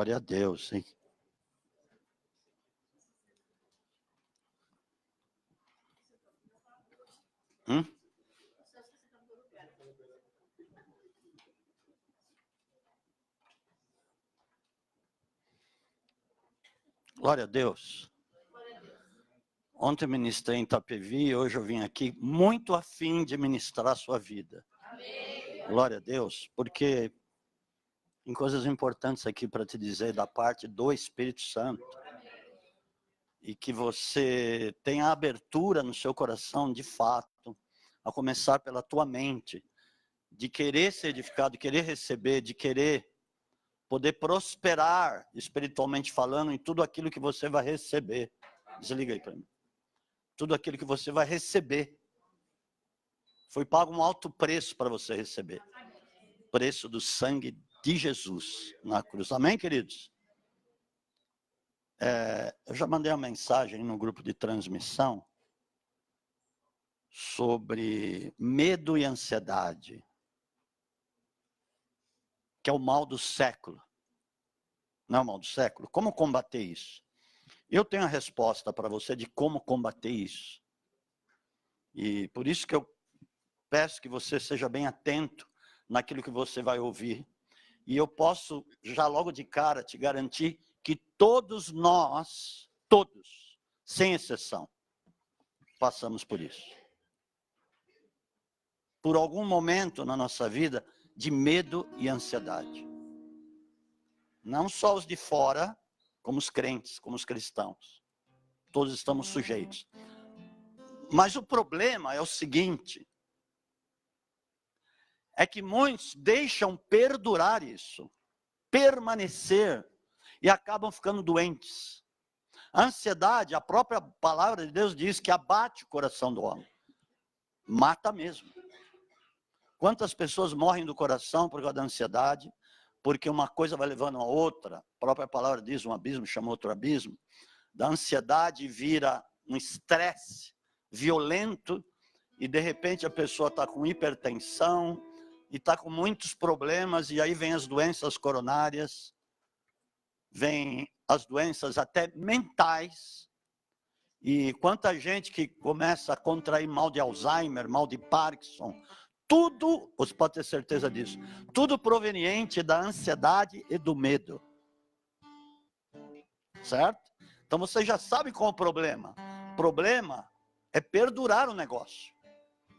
Glória a Deus, hein? Glória a Deus. Ontem eu ministrei em Itapevi e hoje eu vim aqui muito a fim de ministrar a sua vida. Amém. Glória a Deus, porque tem coisas importantes aqui para te dizer da parte do Espírito Santo. E que você tenha abertura no seu coração, de fato, a começar pela tua mente, de querer ser edificado, de querer receber, de querer poder prosperar, espiritualmente falando, em tudo aquilo que você vai receber. Desliga aí para mim. Tudo aquilo que você vai receber. Foi pago um alto preço para você receber. Preço do sangue de Jesus na cruz. Amém, queridos? Eu já mandei uma mensagem no grupo de transmissão sobre medo e ansiedade, que é o mal do século. Não é o mal do século? Como combater isso? Eu tenho a resposta para você de como combater isso. E por isso que eu peço que você seja bem atento naquilo que você vai ouvir. E eu posso, já logo de cara, te garantir que todos nós, todos, sem exceção, passamos por isso. Por algum momento na nossa vida de medo e ansiedade. Não só os de fora, como os crentes, como os cristãos. Todos estamos sujeitos. Mas o problema é o seguinte, é que muitos deixam perdurar isso, permanecer, e acabam ficando doentes. A ansiedade, a própria palavra de Deus diz que abate o coração do homem. Mata mesmo. Quantas pessoas morrem do coração por causa da ansiedade? Porque uma coisa vai levando a outra. A própria palavra diz, um abismo chama outro abismo. Da ansiedade vira um estresse violento e de repente a pessoa está com hipertensão e está com muitos problemas e aí vem as doenças coronárias, vem as doenças até mentais. E quanta gente que começa a contrair mal de Alzheimer, mal de Parkinson, tudo, você pode ter certeza disso, tudo proveniente da ansiedade e do medo. Certo? Então você já sabe qual é o problema. O problema é perdurar o negócio.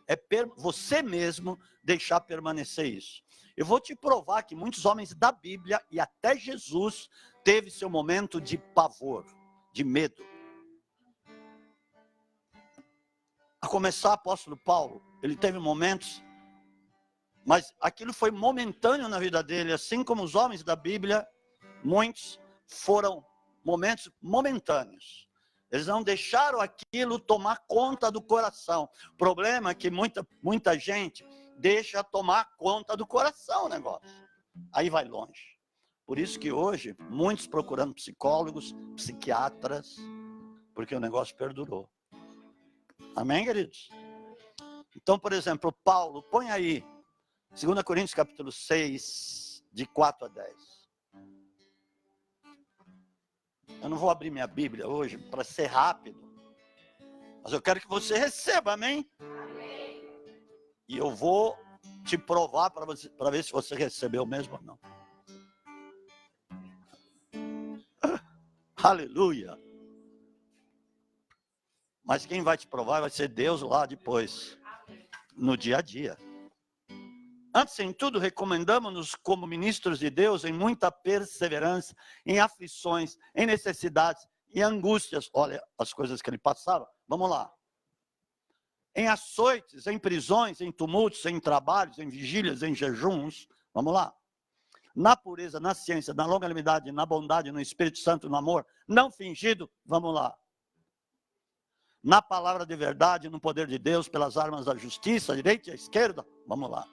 É você mesmo deixar permanecer isso. Eu vou te provar que muitos homens da Bíblia e até Jesus teve seu momento de pavor, de medo. A começar, o apóstolo Paulo, ele teve momentos, mas aquilo foi momentâneo na vida dele, assim como os homens da Bíblia, muitos foram momentos momentâneos. Eles não deixaram aquilo tomar conta do coração. O problema é que muita gente deixa tomar conta do coração o negócio. Aí vai longe. Por isso que hoje, muitos procurando psicólogos, psiquiatras, porque o negócio perdurou. Amém, queridos? Então, por exemplo, Paulo, põe aí, 2 Coríntios capítulo 6, de 4 a 10. Eu não vou abrir minha Bíblia hoje para ser rápido, mas eu quero que você receba, amém? Amém. E eu vou te provar para ver se você recebeu mesmo ou não. Aleluia. Mas quem vai te provar vai ser Deus lá depois, no dia a dia. Antes em tudo, recomendamos-nos como ministros de Deus em muita perseverança, em aflições, em necessidades, em angústias. Olha as coisas que ele passava. Vamos lá. Em açoites, em prisões, em tumultos, em trabalhos, em vigílias, em jejuns. Vamos lá. Na pureza, na ciência, na longanimidade, na bondade, no Espírito Santo, no amor, não fingido. Vamos lá. Na palavra de verdade, no poder de Deus, pelas armas da justiça, a direita e a esquerda. Vamos lá.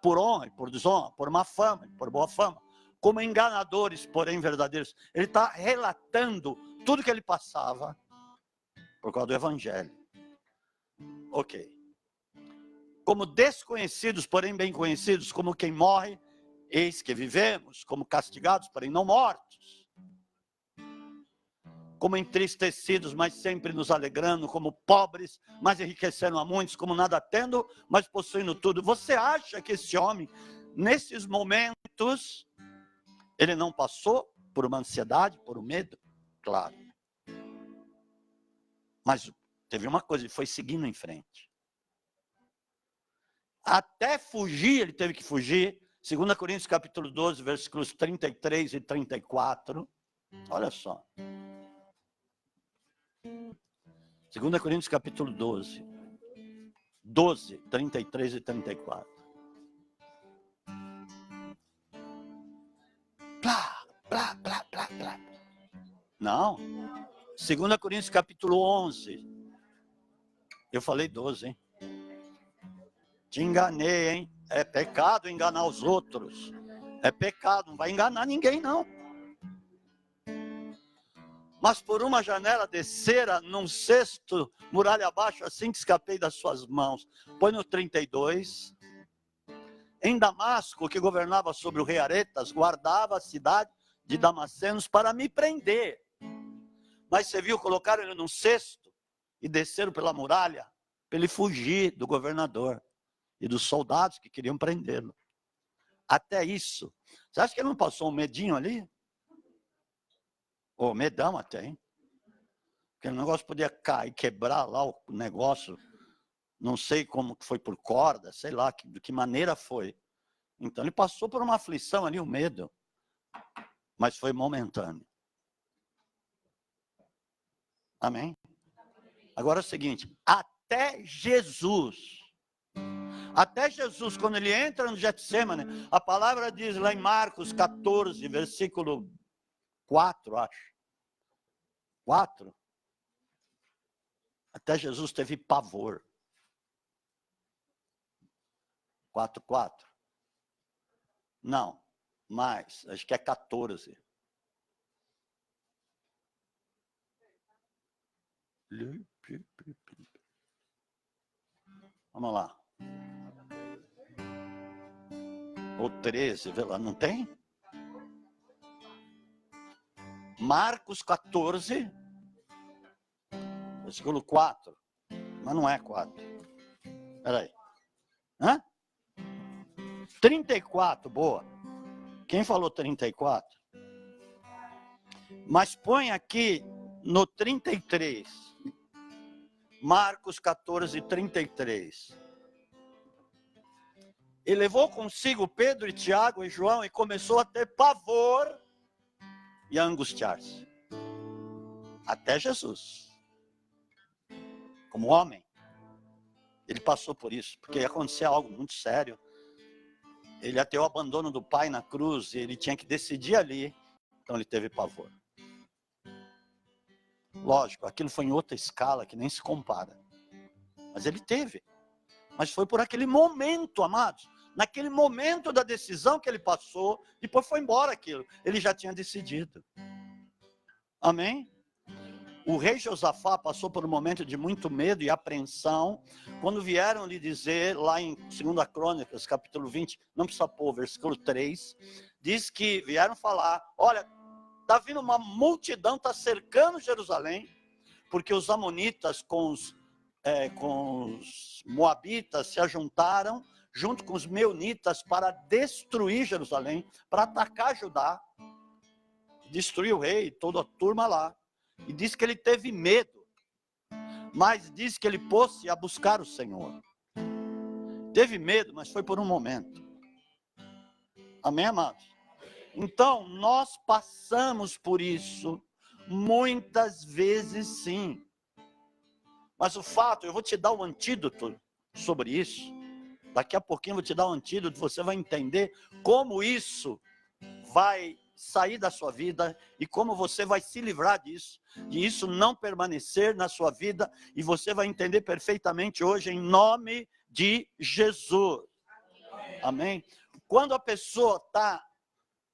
Por honra e por desonra, por má fama e por boa fama, como enganadores, porém verdadeiros. Ele está relatando tudo que ele passava por causa do Evangelho. Ok. Como desconhecidos, porém bem conhecidos, como quem morre, eis que vivemos, como castigados, porém não mortos. como entristecidos, mas sempre nos alegrando, como pobres, mas enriquecendo a muitos, como nada tendo, mas possuindo tudo. Você acha que esse homem, nesses momentos, ele não passou por uma ansiedade, por um medo? Claro. Mas teve uma coisa, ele foi seguindo em frente. Até fugir, ele teve que fugir. 2 Coríntios capítulo 12, versículos 33 e 34. Olha só. 2 Coríntios capítulo 12. 12, 33 e 34. Plá, plá, plá, plá, plá. Não. 2 Coríntios capítulo 11. Eu falei 12, hein? Te enganei, hein? É pecado enganar os outros. É pecado, não vai enganar ninguém, não. Mas por uma janela descera num cesto, muralha abaixo, assim que escapei das suas mãos. Põe no 32. Em Damasco, que governava sobre o rei Aretas, guardava a cidade de Damascenos para me prender. Mas você viu, colocaram ele num cesto e desceram pela muralha para ele fugir do governador e dos soldados que queriam prendê-lo. Até isso. Você acha que ele não passou um medinho ali? Ou medão até, hein? Porque o negócio podia cair, quebrar lá o negócio. Não sei como que foi por corda, sei lá de que maneira foi. Então ele passou por uma aflição ali, o medo. Mas foi momentâneo. Amém? Agora é o seguinte, até Jesus, quando ele entra no Getsêmani, a palavra diz lá em Marcos 14, versículo 4, acho. 4. Até Jesus teve pavor. 4:4. Não, mais, acho que é 14. Vamos lá. Ou 13, vê lá, não tem? Marcos 14, versículo 4. Mas não é 4. Espera aí. Hã? 34, boa. Quem falou 34? Mas põe aqui no 33. Marcos 14, 33. E levou consigo Pedro e Tiago e João e começou a ter pavor e a angustiar-se. Até Jesus. Como homem, ele passou por isso, porque ia acontecer algo muito sério. Ele ia ter o abandono do pai na cruz e ele tinha que decidir ali. Então ele teve pavor. Lógico, aquilo foi em outra escala que nem se compara. Mas ele teve. Mas foi por aquele momento, amados. Naquele momento da decisão que ele passou, depois foi embora aquilo. Ele já tinha decidido. Amém? O rei Josafá passou por um momento de muito medo e apreensão, quando vieram lhe dizer, lá em 2 Crônicas, capítulo 20, não precisa pôr, versículo 3, diz que vieram falar, olha, está vindo uma multidão, está cercando Jerusalém, porque os amonitas com os moabitas se ajuntaram, junto com os meunitas, para destruir Jerusalém, para atacar Judá, destruir o rei, toda a turma lá. E diz que ele teve medo, mas diz que ele pôs-se a buscar o Senhor. Teve medo, mas foi por um momento. Amém, amados? Então, nós passamos por isso muitas vezes, sim. Mas o fato, eu vou te dar um antídoto sobre isso. Daqui a pouquinho eu vou te dar um antídoto, você vai entender como isso vai sair da sua vida e como você vai se livrar disso, de isso não permanecer na sua vida, e você vai entender perfeitamente hoje em nome de Jesus. Amém? Quando a pessoa está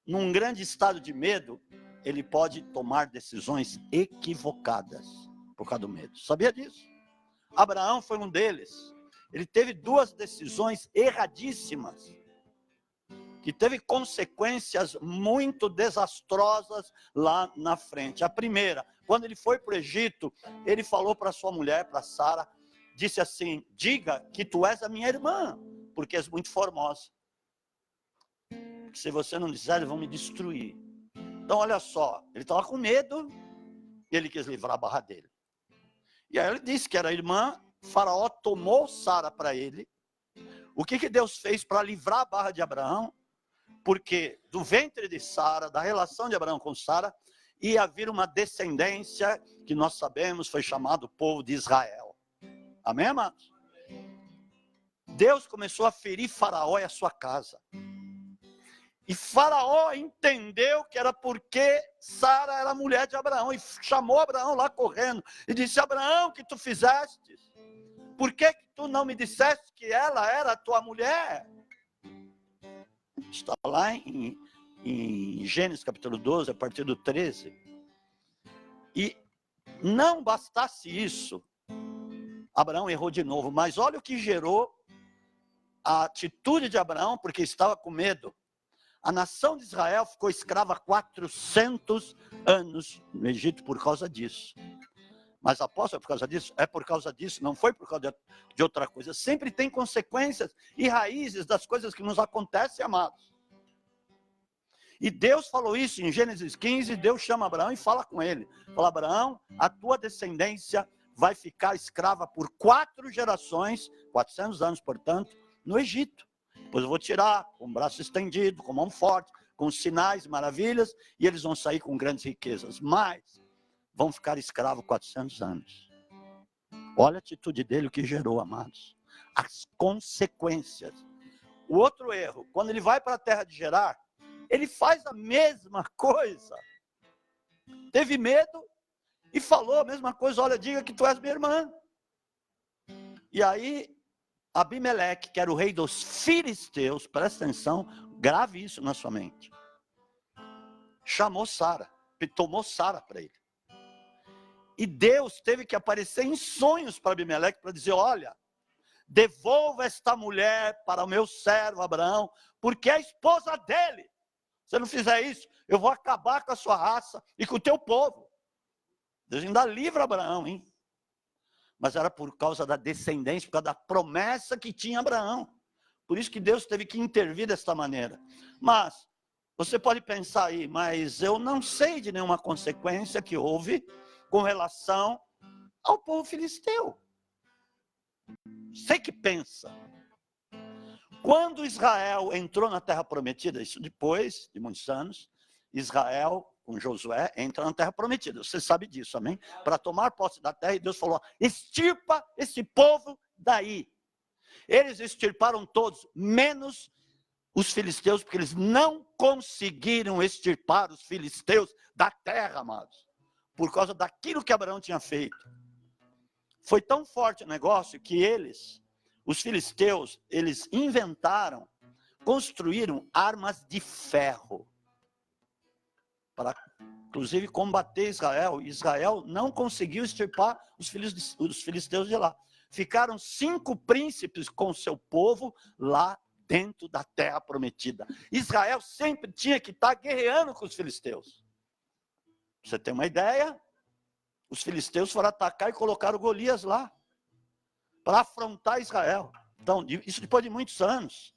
num grande estado de medo, ele pode tomar decisões equivocadas por causa do medo. Sabia disso? Abraão foi um deles. Ele teve 2 decisões erradíssimas. que teve consequências muito desastrosas lá na frente. A primeira, quando ele foi para o Egito, ele falou para sua mulher, para Sara, disse assim: diga que tu és a minha irmã, porque és muito formosa. Se você não disser, eles vão me destruir. Então, olha só, ele estava com medo e ele quis livrar a barra dele. E aí ele disse que era irmã. Faraó tomou Sara para ele. O que Deus fez para livrar a barra de Abraão? Porque do ventre de Sara, da relação de Abraão com Sara, ia vir uma descendência que nós sabemos foi chamado povo de Israel. Amém, amados? Deus começou a ferir Faraó e a sua casa. E Faraó entendeu que era porque Sara era mulher de Abraão. E chamou Abraão lá correndo. E disse: Abraão, o que tu fizeste? Por que tu não me disseste que ela era a tua mulher? Está lá em Gênesis capítulo 12, a partir do 13. E não bastasse isso, Abraão errou de novo. Mas olha o que gerou a atitude de Abraão, porque estava com medo. A nação de Israel ficou escrava 400 anos no Egito por causa disso. Mas apóstolo, é por causa disso? É por causa disso, não foi por causa de outra coisa. Sempre tem consequências e raízes das coisas que nos acontecem, amados. E Deus falou isso em Gênesis 15, Deus chama Abraão e fala com ele. Fala: Abraão, a tua descendência vai ficar escrava por 4 gerações, 400 anos, portanto, no Egito. Depois eu vou tirar com o braço estendido, com mão forte, com sinais, maravilhas, e eles vão sair com grandes riquezas. Mas vão ficar escravos 400 anos. Olha a atitude dele, o que gerou, amados. As consequências. O outro erro, quando ele vai para a terra de Gerar, ele faz a mesma coisa. Teve medo e falou a mesma coisa: olha, diga que tu és minha irmã. E aí, Abimeleque, que era o rei dos filisteus, presta atenção, grave isso na sua mente, chamou Sara, tomou Sara para ele. E Deus teve que aparecer em sonhos para Abimeleque para dizer: olha, devolva esta mulher para o meu servo Abraão, porque é a esposa dele. Se não fizer isso, eu vou acabar com a sua raça e com o teu povo. Deus ainda livra Abraão, hein? Mas era por causa da descendência, por causa da promessa que tinha Abraão. Por isso que Deus teve que intervir desta maneira. Mas você pode pensar aí: mas eu não sei de nenhuma consequência que houve com relação ao povo filisteu. Sei que pensa. Quando Israel entrou na terra prometida, isso depois de muitos anos, Israel com Josué entra na terra prometida. Você sabe disso, amém? Para tomar posse da terra, e Deus falou: extirpa esse povo daí. Eles extirparam todos, menos os filisteus, porque eles não conseguiram extirpar os filisteus da terra, amados, por causa daquilo que Abraão tinha feito. Foi tão forte o negócio que eles, os filisteus, eles inventaram, construíram armas de ferro para, inclusive, combater Israel. Israel não conseguiu extirpar os filisteus de lá. Ficaram 5 príncipes com seu povo lá dentro da terra prometida. Israel sempre tinha que estar guerreando com os filisteus. Você tem uma ideia? Os filisteus foram atacar e colocaram Golias lá para afrontar Israel. Então, isso depois de muitos anos.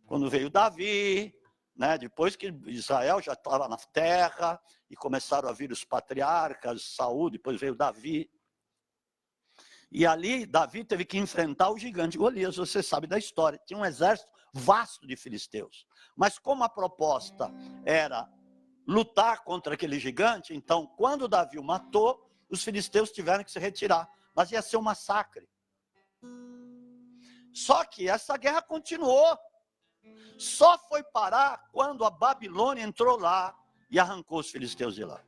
Quando veio Davi, né, depois que Israel já estava na terra e começaram a vir os patriarcas, Saul, depois veio Davi. E ali Davi teve que enfrentar o gigante Golias, você sabe da história. Tinha um exército vasto de filisteus. Mas como a proposta era lutar contra aquele gigante, então quando Davi o matou, os filisteus tiveram que se retirar. Mas ia ser um massacre. Só que essa guerra continuou. Só foi parar quando a Babilônia entrou lá e arrancou os filisteus de lá.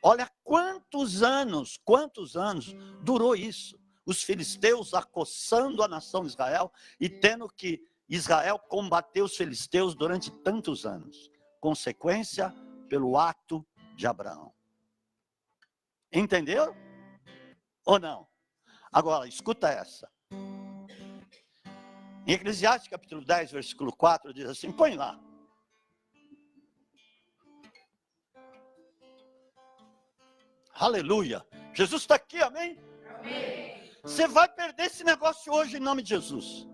Olha quantos anos durou isso. Os filisteus acossando a nação de Israel e tendo que Israel combater os filisteus durante tantos anos. Consequência pelo ato de Abraão. Entendeu? Ou não? Agora, escuta essa. Em Eclesiastes capítulo 10, versículo 4, diz assim, põe lá. Aleluia. Jesus está aqui, amém? Amém. Você vai perder esse negócio hoje em nome de Jesus.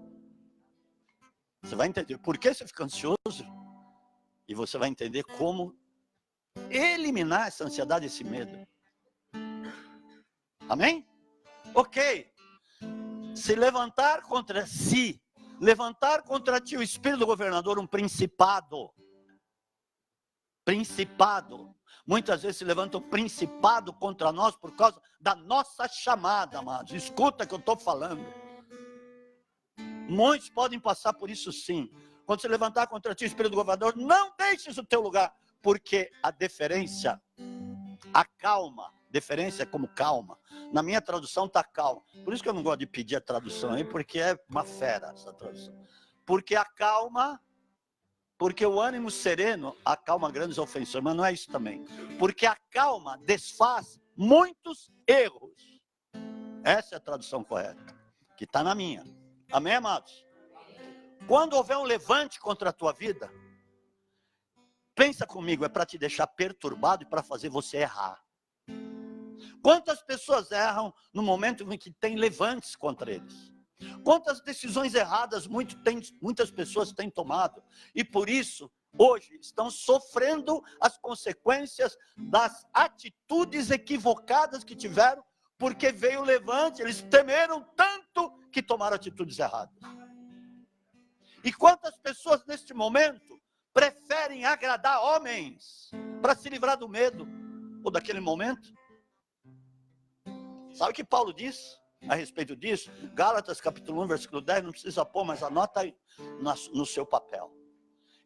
Você vai entender por que você fica ansioso. E você vai entender como eliminar essa ansiedade, esse medo. Amém? Ok. Se levantar contra si, levantar contra ti o espírito do governador, um principado. Principado. Muitas vezes se levanta um principado contra nós por causa da nossa chamada, amados. Escuta o que eu estou falando. Muitos podem passar por isso sim. Quando se levantar contra ti o espírito do governador, não deixes o teu lugar, porque a deferência, a calma, deferência é como calma. Na minha tradução está calma. Por isso que eu não gosto de pedir a tradução aí, porque é uma fera essa tradução. Porque a calma, porque o ânimo sereno acalma grandes ofensores, mas não é isso também. Porque a calma desfaz muitos erros. Essa é a tradução correta, que está na minha. Amém, amados? Quando houver um levante contra a tua vida, pensa comigo, é para te deixar perturbado e para fazer você errar. Quantas pessoas erram no momento em que tem levantes contra eles? Quantas decisões erradas muitas pessoas têm tomado? E por isso, hoje, estão sofrendo as consequências das atitudes equivocadas que tiveram, porque veio o levante, eles temeram tanto que tomaram atitudes erradas. E quantas pessoas neste momento preferem agradar homens para se livrar do medo ou daquele momento? Sabe o que Paulo diz a respeito disso? Gálatas capítulo 1, versículo 10, não precisa pôr, mas anota aí no seu papel.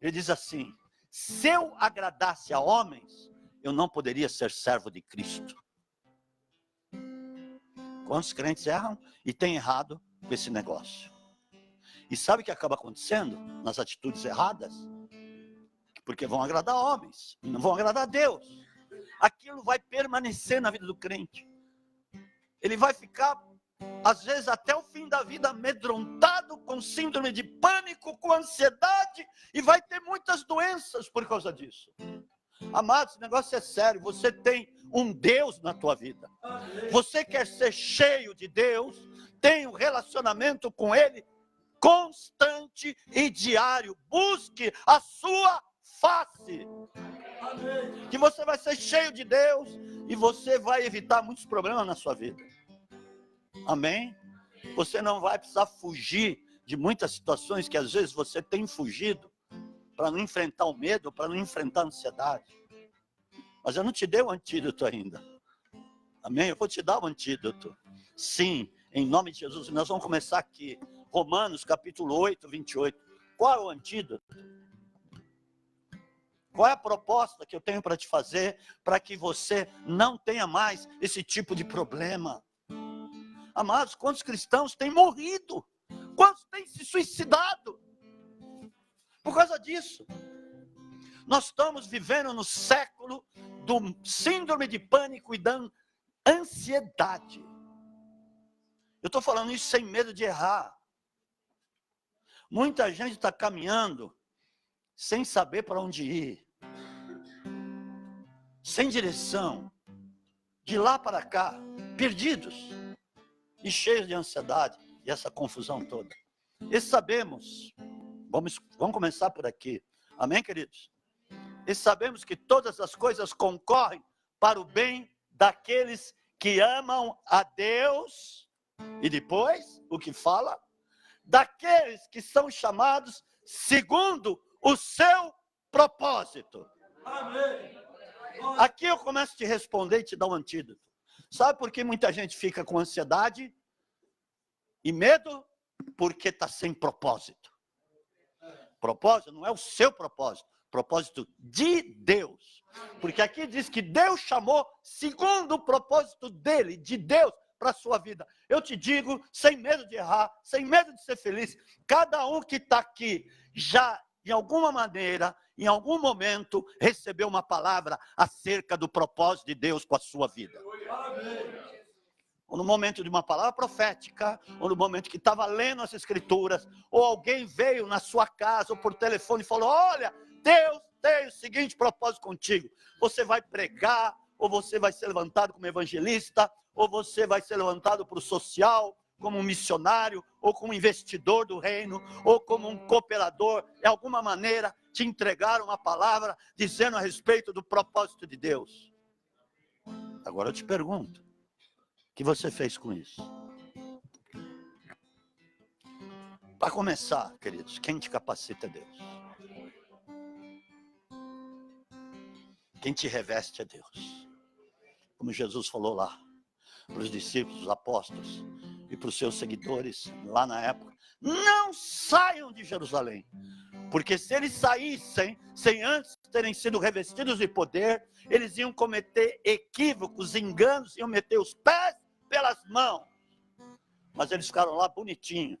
Ele diz assim, se eu agradasse a homens, eu não poderia ser servo de Cristo. Quantos crentes erram e têm errado com esse negócio? E sabe o que acaba acontecendo nas atitudes erradas? Porque vão agradar homens, não vão agradar a Deus. Aquilo vai permanecer na vida do crente. Ele vai ficar, às vezes, até o fim da vida amedrontado, com síndrome de pânico, com ansiedade, e vai ter muitas doenças por causa disso. Amados, esse negócio é sério. Você tem um Deus na tua vida. Você quer ser cheio de Deus, tem um relacionamento com Ele constante e diário. Busque a sua face. Que você vai ser cheio de Deus e você vai evitar muitos problemas na sua vida. Amém? Você não vai precisar fugir de muitas situações que às vezes você tem fugido para não enfrentar o medo, para não enfrentar a ansiedade. Mas eu não te dei o antídoto ainda. Amém? Eu vou te dar o antídoto. Sim, em nome de Jesus. Nós vamos começar aqui. Romanos capítulo 8, 28. Qual é o antídoto? Qual é a proposta que eu tenho para te fazer para que você não tenha mais esse tipo de problema? Amados, quantos cristãos têm morrido? Quantos têm se suicidado? Por causa disso. Nós estamos vivendo no século do síndrome de pânico e da ansiedade. Eu estou falando isso sem medo de errar. Muita gente está caminhando sem saber para onde ir. Sem direção. De lá para cá, perdidos. E cheios de ansiedade e essa confusão toda. E sabemos, vamos começar por aqui. Amém, queridos? E sabemos que todas as coisas concorrem para o bem daqueles que amam a Deus. E depois, o que fala? Daqueles que são chamados segundo o seu propósito. Amém. Aqui eu começo a te responder e te dar um antídoto. Sabe por que muita gente fica com ansiedade e medo? Porque está sem propósito. Propósito não é o seu propósito. Propósito de Deus. Porque aqui diz que Deus chamou segundo o propósito dele, de Deus, para a sua vida. Eu te digo, sem medo de errar, sem medo de ser feliz, cada um que está aqui já, de alguma maneira, em algum momento, recebeu uma palavra acerca do propósito de Deus com a sua vida. ou no momento de uma palavra profética, ou no momento que estava lendo as escrituras, ou alguém veio na sua casa, ou por telefone e falou, olha, Deus tem o seguinte propósito contigo, você vai pregar, ou você vai ser levantado como evangelista, ou você vai ser levantado para o social, como um missionário, ou como investidor do reino, ou como um cooperador, de alguma maneira te entregaram uma palavra dizendo a respeito do propósito de Deus. Agora eu te pergunto, o que você fez com isso? Para começar, queridos, quem te capacita é Deus. Quem te reveste é Deus. Como Jesus falou lá, para os discípulos, os apóstolos e para os seus seguidores, lá na época, não saiam de Jerusalém, porque se eles saíssem, sem antes terem sido revestidos de poder, eles iam cometer equívocos, enganos, iam meter os pés pelas mãos, mas eles ficaram lá bonitinho,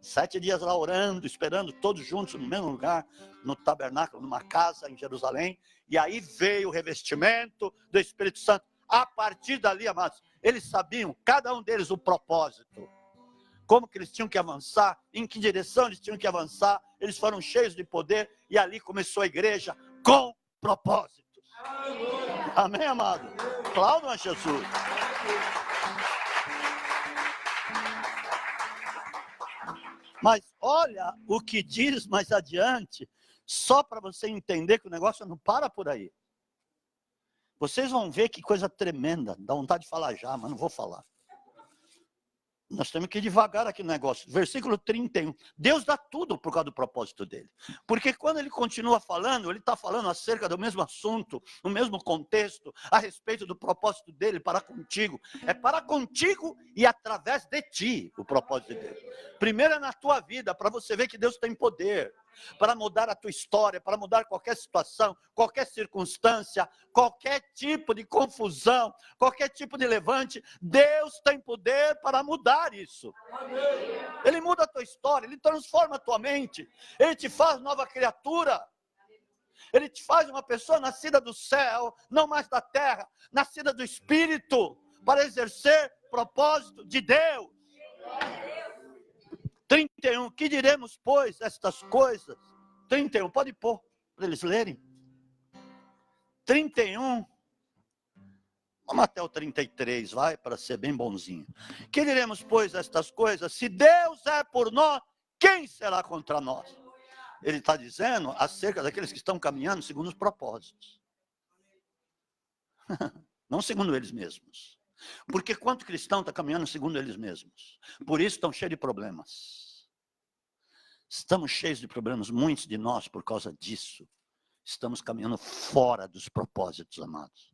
7 dias lá orando, esperando todos juntos no mesmo lugar, no tabernáculo, numa casa em Jerusalém, e aí veio o revestimento do Espírito Santo. A partir dali, amados, eles sabiam, cada um deles, o propósito, como que eles tinham que avançar, em que direção eles tinham que avançar, eles foram cheios de poder, e ali começou a igreja com propósitos. Amém, amado? Aplaudam a Jesus. Mas olha o que diz mais adiante, só para você entender que o negócio não para por aí. Vocês vão ver que coisa tremenda, dá vontade de falar já, mas não vou falar. Nós temos que ir devagar aqui no negócio. Versículo 31. Deus dá tudo por causa do propósito dele. Porque quando ele continua falando, ele está falando acerca do mesmo assunto, no mesmo contexto, a respeito do propósito dele para contigo. É para contigo e através de ti o propósito dele. Primeiro é na tua vida, para você ver que Deus tem poder para mudar a tua história, para mudar qualquer situação, qualquer circunstância, qualquer tipo de confusão, qualquer tipo de levante. Deus tem poder para mudar isso. Ele muda a tua história, ele transforma a tua mente, ele te faz nova criatura. Ele te faz uma pessoa nascida do céu, não mais da terra, nascida do Espírito, para exercer propósito de Deus. 31, que diremos, pois, estas coisas? 31, pode pôr, para eles lerem. 31, vamos até o 33, vai, para ser bem bonzinho. Que diremos, pois, estas coisas? Se Deus é por nós, quem será contra nós? Ele está dizendo acerca daqueles que estão caminhando segundo os propósitos. Não segundo eles mesmos. Porque quanto cristão está caminhando segundo eles mesmos? Por isso estão cheios de problemas. Estamos cheios de problemas, muitos de nós, por causa disso. Estamos caminhando fora dos propósitos, amados.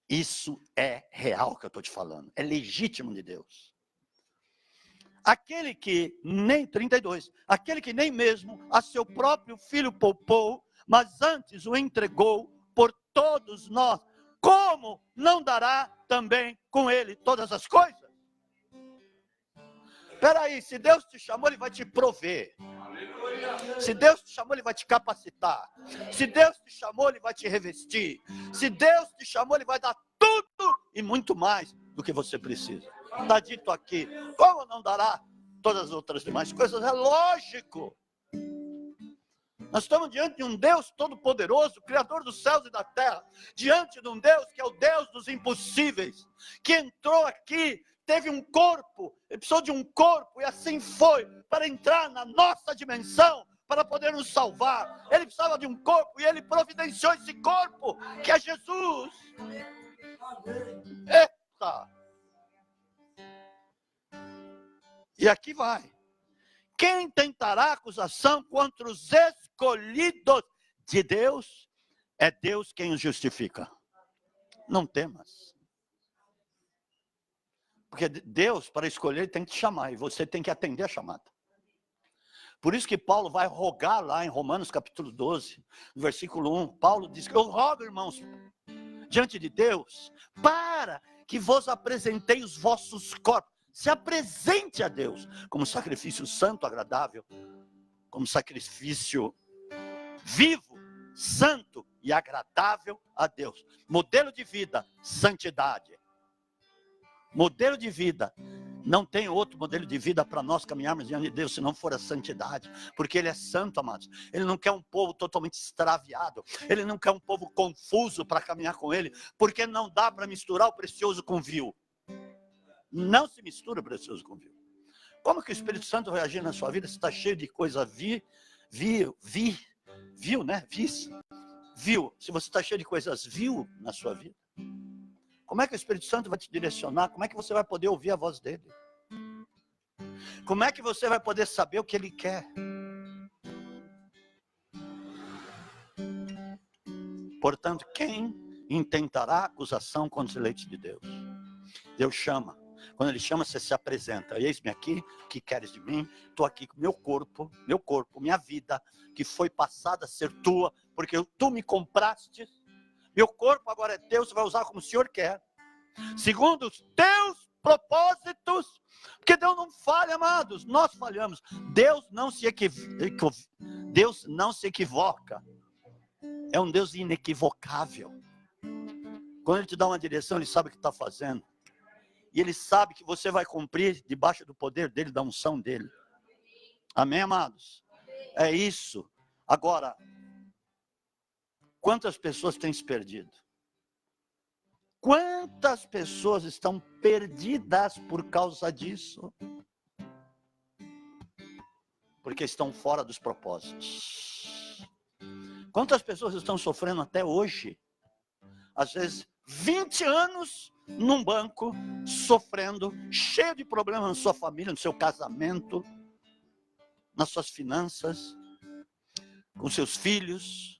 Isso é real que eu estou te falando. É legítimo de Deus. Aquele que nem, 32, aquele que nem mesmo a seu próprio filho poupou, mas antes o entregou por todos nós, como não dará também com ele todas as coisas? Espera aí, se Deus te chamou, ele vai te prover. Se Deus te chamou, ele vai te capacitar. Se Deus te chamou, ele vai te revestir. Se Deus te chamou, ele vai dar tudo e muito mais do que você precisa. Está dito aqui, como não dará todas as outras demais coisas? É lógico. Nós estamos diante de um Deus todo-poderoso, Criador dos céus e da terra, diante de um Deus que é o Deus dos impossíveis, que entrou aqui, teve um corpo, ele precisou de um corpo, e assim foi, para entrar na nossa dimensão, para poder nos salvar. Ele precisava de um corpo, e ele providenciou esse corpo, que é Jesus. Eita! E aqui vai. Quem tentará acusação contra os escolhidos de Deus? É Deus quem os justifica. Não temas. Porque Deus, para escolher, tem que te chamar, e você tem que atender a chamada. Por isso que Paulo vai rogar lá em Romanos capítulo 12, versículo 1. Paulo diz que eu rogo, irmãos, diante de Deus, para que vos apresentei os vossos corpos. Se apresente a Deus como sacrifício santo, agradável, como sacrifício vivo, santo e agradável a Deus. Modelo de vida, santidade. Modelo de vida. Não tem outro modelo de vida para nós caminharmos diante de Deus, se não for a santidade. Porque Ele é santo, amados. Ele não quer um povo totalmente extraviado. Ele não quer um povo confuso para caminhar com Ele. Porque não dá para misturar o precioso com o vil. Não se mistura o precioso com o vil. Como que o Espírito Santo vai agir na sua vida se está cheio de coisa vil, né? Vil. Se você está cheio de coisas vil na sua vida, como é que o Espírito Santo vai te direcionar? Como é que você vai poder ouvir a voz dele? Como é que você vai poder saber o que ele quer? Portanto, quem intentará acusação contra os eleitos de Deus? Deus chama. Quando Ele chama, você se apresenta. Eis-me aqui, o que queres de mim? Estou aqui com meu corpo, minha vida, que foi passada a ser tua, porque tu me compraste. Meu corpo agora é teu, você vai usar como o Senhor quer. Segundo os teus propósitos. Porque Deus não falha, amados. Nós falhamos. Deus não se equivoca. É um Deus inequivocável. Quando Ele te dá uma direção, Ele sabe o que está fazendo. E Ele sabe que você vai cumprir debaixo do poder dEle, da unção dEle. Amém, amados? É isso. Agora, quantas pessoas têm se perdido? Quantas pessoas estão perdidas por causa disso? Porque estão fora dos propósitos. Quantas pessoas estão sofrendo até hoje? Às vezes, 20 anos num banco, sofrendo, cheio de problemas na sua família, no seu casamento, nas suas finanças, com seus filhos,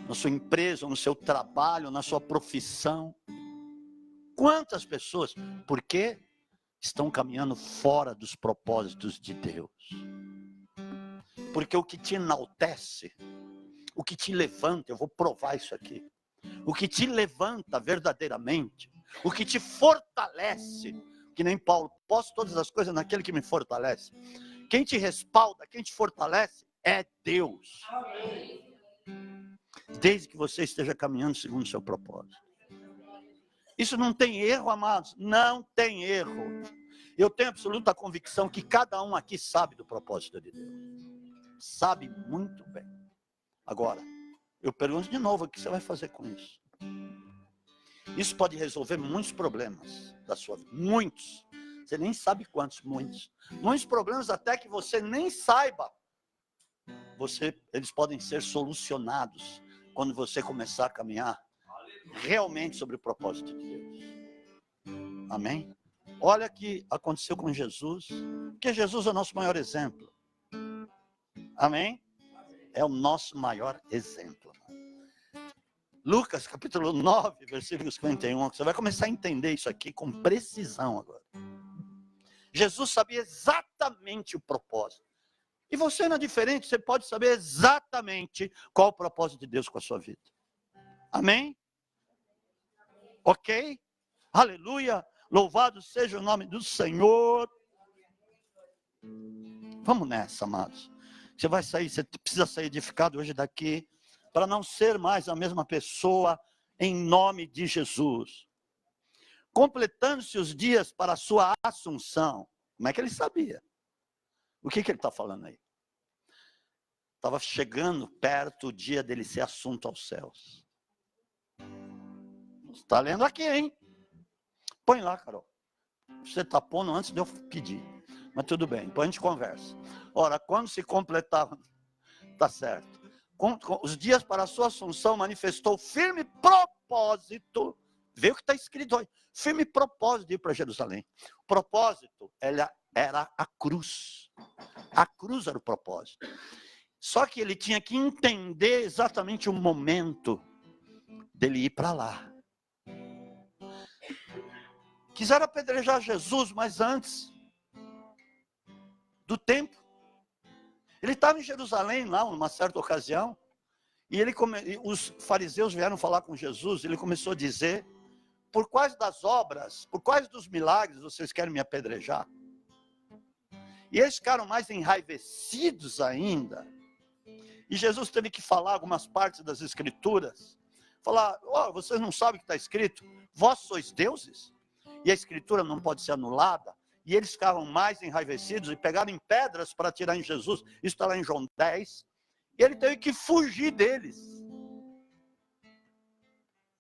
na sua empresa, no seu trabalho, na sua profissão. Quantas pessoas? Porque estão caminhando fora dos propósitos de Deus. Porque o que te enaltece, o que te levanta, eu vou provar isso aqui. O que te levanta verdadeiramente, o que te fortalece, que nem Paulo, posso todas as coisas naquele que me fortalece. Quem te respalda, quem te fortalece é Deus. Desde que você esteja caminhando segundo o seu propósito. Isso não tem erro, amados, não tem erro. Eu tenho absoluta convicção que cada um aqui sabe do propósito de Deus. Sabe muito bem. Agora, eu pergunto de novo, o que você vai fazer com isso? Isso pode resolver muitos problemas da sua vida. Muitos. Você nem sabe quantos, muitos. Muitos problemas até que você nem saiba. Eles podem ser solucionados quando você começar a caminhar realmente sobre o propósito de Deus. Amém? Olha o que aconteceu com Jesus. Porque Jesus é o nosso maior exemplo. Amém? É o nosso maior exemplo. Lucas, capítulo 9, versículo 51. Você vai começar a entender isso aqui com precisão agora. Jesus sabia exatamente o propósito. E você não é diferente, você pode saber exatamente qual o propósito de Deus com a sua vida. Amém? Ok? Aleluia. Louvado seja o nome do Senhor. Vamos nessa, amados. Você precisa sair edificado hoje daqui, para não ser mais a mesma pessoa, em nome de Jesus. Completando-se os dias para a sua assunção. Como é que ele sabia? O que ele está falando aí? Estava chegando perto o dia dele ser assunto aos céus. Está lendo aqui, hein? Põe lá, Carol. Você está pondo antes de eu pedir. Mas tudo bem, depois a gente conversa. Ora, quando se completava, tá certo. Os dias para a sua assunção manifestou firme propósito. Vê o que está escrito aí. Firme propósito de ir para Jerusalém. O propósito era a cruz. A cruz era o propósito. Só que ele tinha que entender exatamente o momento dele ir para lá. Quiseram apedrejar Jesus, mas antes do tempo. Ele estava em Jerusalém, lá, numa certa ocasião, e os fariseus vieram falar com Jesus, ele começou a dizer, por quais das obras, por quais dos milagres vocês querem me apedrejar? E eles ficaram mais enraivecidos ainda, e Jesus teve que falar algumas partes das escrituras, falar, vocês não sabem o que está escrito? Vós sois deuses? e a escritura não pode ser anulada, e eles ficavam mais enraivecidos e pegaram em pedras para atirar em Jesus. Isso está lá em João 10. E ele teve que fugir deles.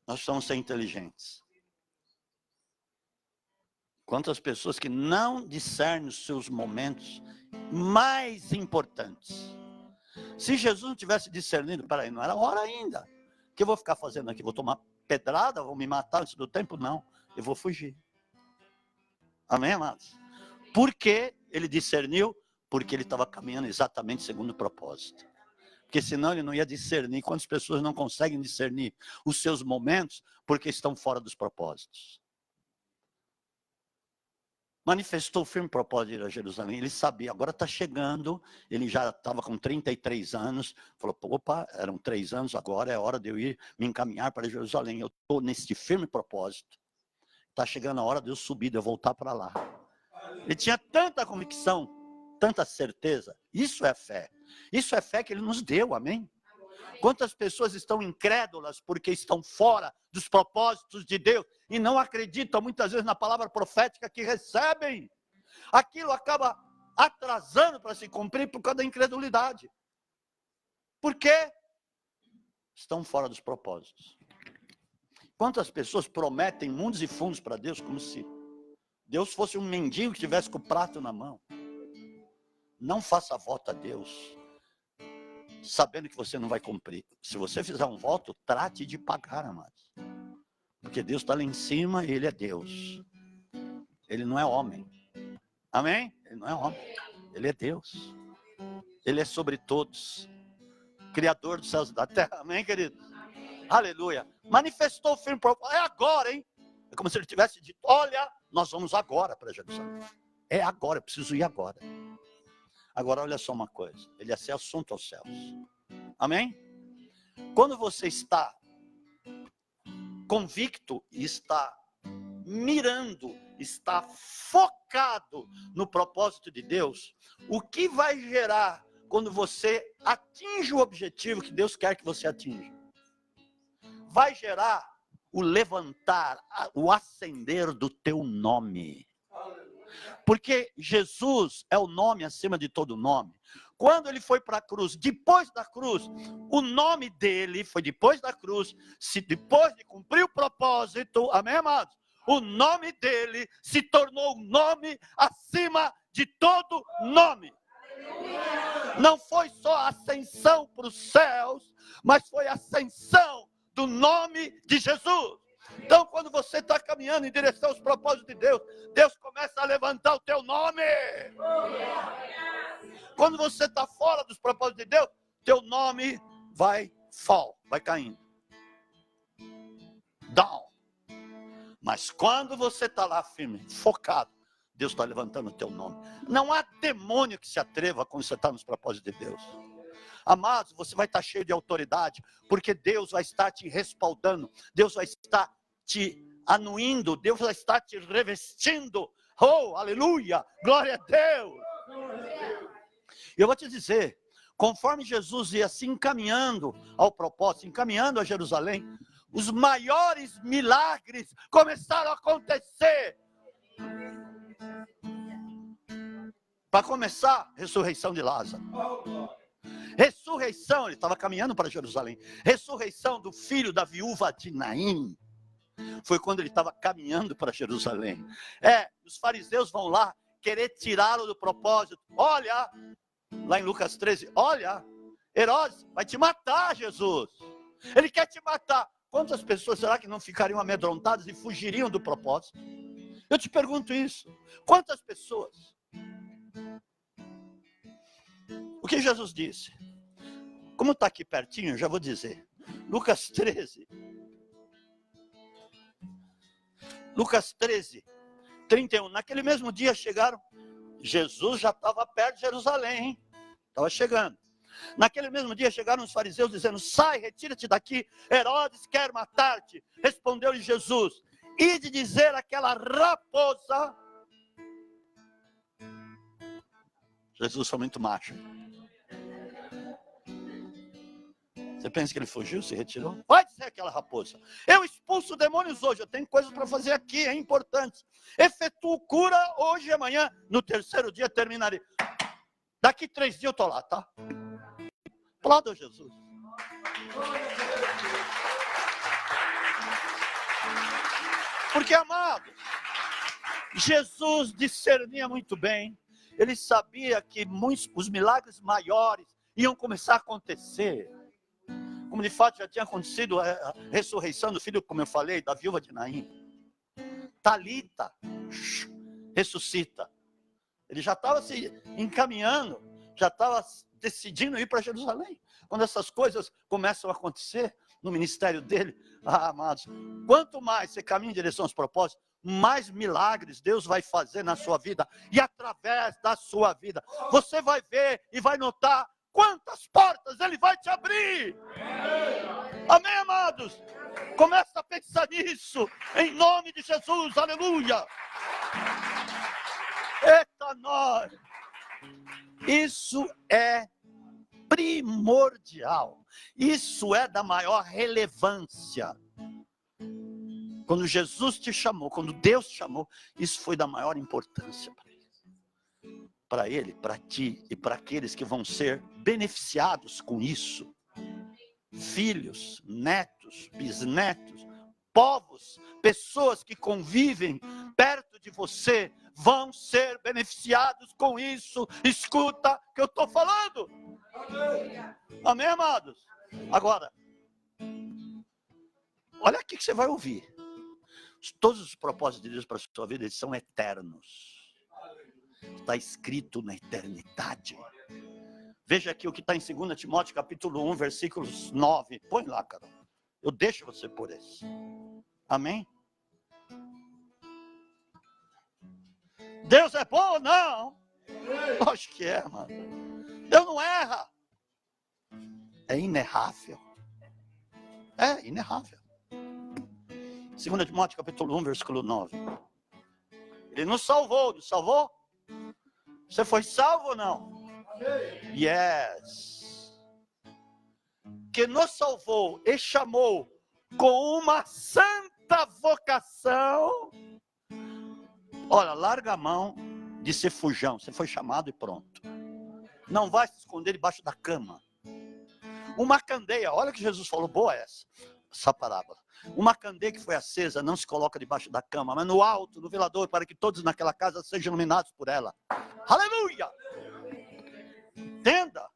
Nós precisamos ser inteligentes. Quantas pessoas que não discernem os seus momentos mais importantes. Se Jesus não tivesse discernido, peraí, não era hora ainda. O que eu vou ficar fazendo aqui? Vou tomar pedrada? Vou me matar antes do tempo? Não, eu vou fugir. Amém, amados? Por que ele discerniu? Porque ele estava caminhando exatamente segundo o propósito. Porque senão ele não ia discernir. Quantas pessoas não conseguem discernir os seus momentos porque estão fora dos propósitos? Manifestou o firme propósito de ir a Jerusalém. Ele sabia, agora está chegando. Ele já estava com 33 anos. Falou, opa, eram 3 anos, agora é hora de eu ir me encaminhar para Jerusalém. Eu estou nesse firme propósito. Está chegando a hora de eu subir, de eu voltar para lá. Ele tinha tanta convicção, tanta certeza. Isso é fé. Isso é fé que ele nos deu, amém? Quantas pessoas estão incrédulas porque estão fora dos propósitos de Deus e não acreditam muitas vezes na palavra profética que recebem. Aquilo acaba atrasando para se cumprir por causa da incredulidade. Por quê? Estão fora dos propósitos. Quantas pessoas prometem mundos e fundos para Deus como se Deus fosse um mendigo que estivesse com o prato na mão. Não faça voto a Deus sabendo que você não vai cumprir. Se você fizer um voto, trate de pagar, amados. Porque Deus está lá em cima e Ele é Deus. Ele não é homem. Amém? Ele não é homem. Ele é Deus. Ele é sobre todos. Criador dos céus e da terra. Amém, querido? Aleluia. Manifestou o firme propósito. É agora, hein? É como se ele tivesse dito, olha, nós vamos agora para Jerusalém. É agora, eu preciso ir agora. Agora, olha só uma coisa. Ele ia ser assunto aos céus. Amém? Quando você está convicto, está mirando, está focado no propósito de Deus, o que vai gerar quando você atinge o objetivo que Deus quer que você atinja? Vai gerar o levantar, o acender do teu nome. Porque Jesus é o nome acima de todo nome. Quando ele foi para a cruz, depois da cruz, o nome dele foi depois da cruz, depois de cumprir o propósito, amém, amados? O nome dele se tornou um nome acima de todo nome. Não foi só a ascensão para os céus, mas foi a ascensão do nome de Jesus. Então, quando você está caminhando em direção aos propósitos de Deus, Deus começa a levantar o teu nome. Quando você está fora dos propósitos de Deus, teu nome vai caindo. Down. Mas quando você está lá firme, focado, Deus está levantando o teu nome. Não há demônio que se atreva quando você está nos propósitos de Deus. Amados, você vai estar cheio de autoridade, porque Deus vai estar te respaldando, Deus vai estar te anuindo, Deus vai estar te revestindo. Oh, aleluia, glória a Deus. Eu vou te dizer, conforme Jesus ia se encaminhando ao propósito, encaminhando a Jerusalém, os maiores milagres começaram a acontecer. Para começar, ressurreição de Lázaro. Ressurreição, ele estava caminhando para Jerusalém. Ressurreição do filho da viúva de Naim. Foi quando ele estava caminhando para Jerusalém. Os fariseus vão lá querer tirá-lo do propósito. Olha, lá em Lucas 13, olha, Herodes vai te matar, Jesus. Ele quer te matar. Quantas pessoas será que não ficariam amedrontadas e fugiriam do propósito? Eu te pergunto isso. Quantas pessoas? O que Jesus disse? Como está aqui pertinho, eu já vou dizer. Lucas 13. Lucas 13, 31. Naquele mesmo dia chegaram. Jesus já estava perto de Jerusalém, hein? Estava chegando. Naquele mesmo dia chegaram os fariseus dizendo, sai, retira-te daqui, Herodes quer matar-te. Respondeu-lhe Jesus, ide dizer àquela raposa. Jesus foi muito macho. Você pensa que ele fugiu, se retirou? Vai dizer aquela raposa: eu expulso demônios hoje, eu tenho coisas para fazer aqui, é importante. Efetuo cura hoje e amanhã, no terceiro dia terminarei. Daqui 3 dias eu estou lá, tá? Aplauda Jesus. Porque, amado, Jesus discernia muito bem. Ele sabia que os milagres maiores iam começar a acontecer. Como de fato já tinha acontecido a ressurreição do filho, como eu falei, da viúva de Naim. Talita, ressuscita. Ele já estava se encaminhando, já estava decidindo ir para Jerusalém. Quando essas coisas começam a acontecer no ministério dele, amados, quanto mais você caminha em direção aos propósitos, mais milagres Deus vai fazer na sua vida. E através da sua vida, você vai ver e vai notar quantas portas Ele vai te abrir. Amém, amados? Começa a pensar nisso, em nome de Jesus, aleluia. Eita, nós! Isso é primordial. Isso é da maior relevância. Quando Jesus te chamou, quando Deus te chamou, isso foi da maior importância para ele. Para ele, para ti e para aqueles que vão ser beneficiados com isso. Filhos, netos, bisnetos, povos, pessoas que convivem perto de você, vão ser beneficiados com isso. Escuta o que eu estou falando. Amém, amados? Agora, olha aqui que você vai ouvir. Todos os propósitos de Deus para a sua vida, eles são eternos. Está escrito na eternidade. Veja aqui o que está em 2 Timóteo capítulo 1, versículos 9. Põe lá, cara. Eu deixo você por esse. Amém? Deus é bom ou não? Acho que é, mano. Deus não erra. É inerrável. É inerrável. 2 Timóteo capítulo 1, versículo 9. Ele nos salvou, nos salvou? Você foi salvo ou não? Yes. Que nos salvou e chamou com uma santa vocação. Olha, larga a mão de ser fujão. Você foi chamado e pronto. Não vai se esconder debaixo da cama. Uma candeia, olha que Jesus falou, boa essa parábola. Uma candeia que foi acesa não se coloca debaixo da cama, mas no alto, no velador, para que todos naquela casa sejam iluminados por ela. Aleluia! Entenda.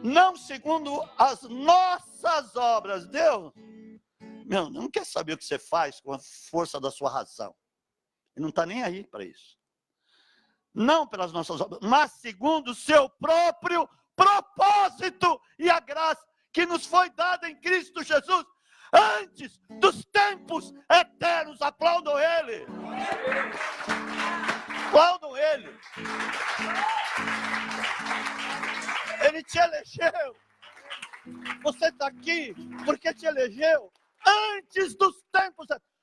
Não segundo as nossas obras. Deus, não quer saber o que você faz com a força da sua razão. Ele não está nem aí para isso. Não pelas nossas obras, mas segundo o seu próprio propósito e a graça que nos foi dada em Cristo Jesus antes dos tempos eternos. Aplaudam Ele. Aplaudam Ele. Ele te elegeu. Você está aqui porque te elegeu antes dos tempos eternos.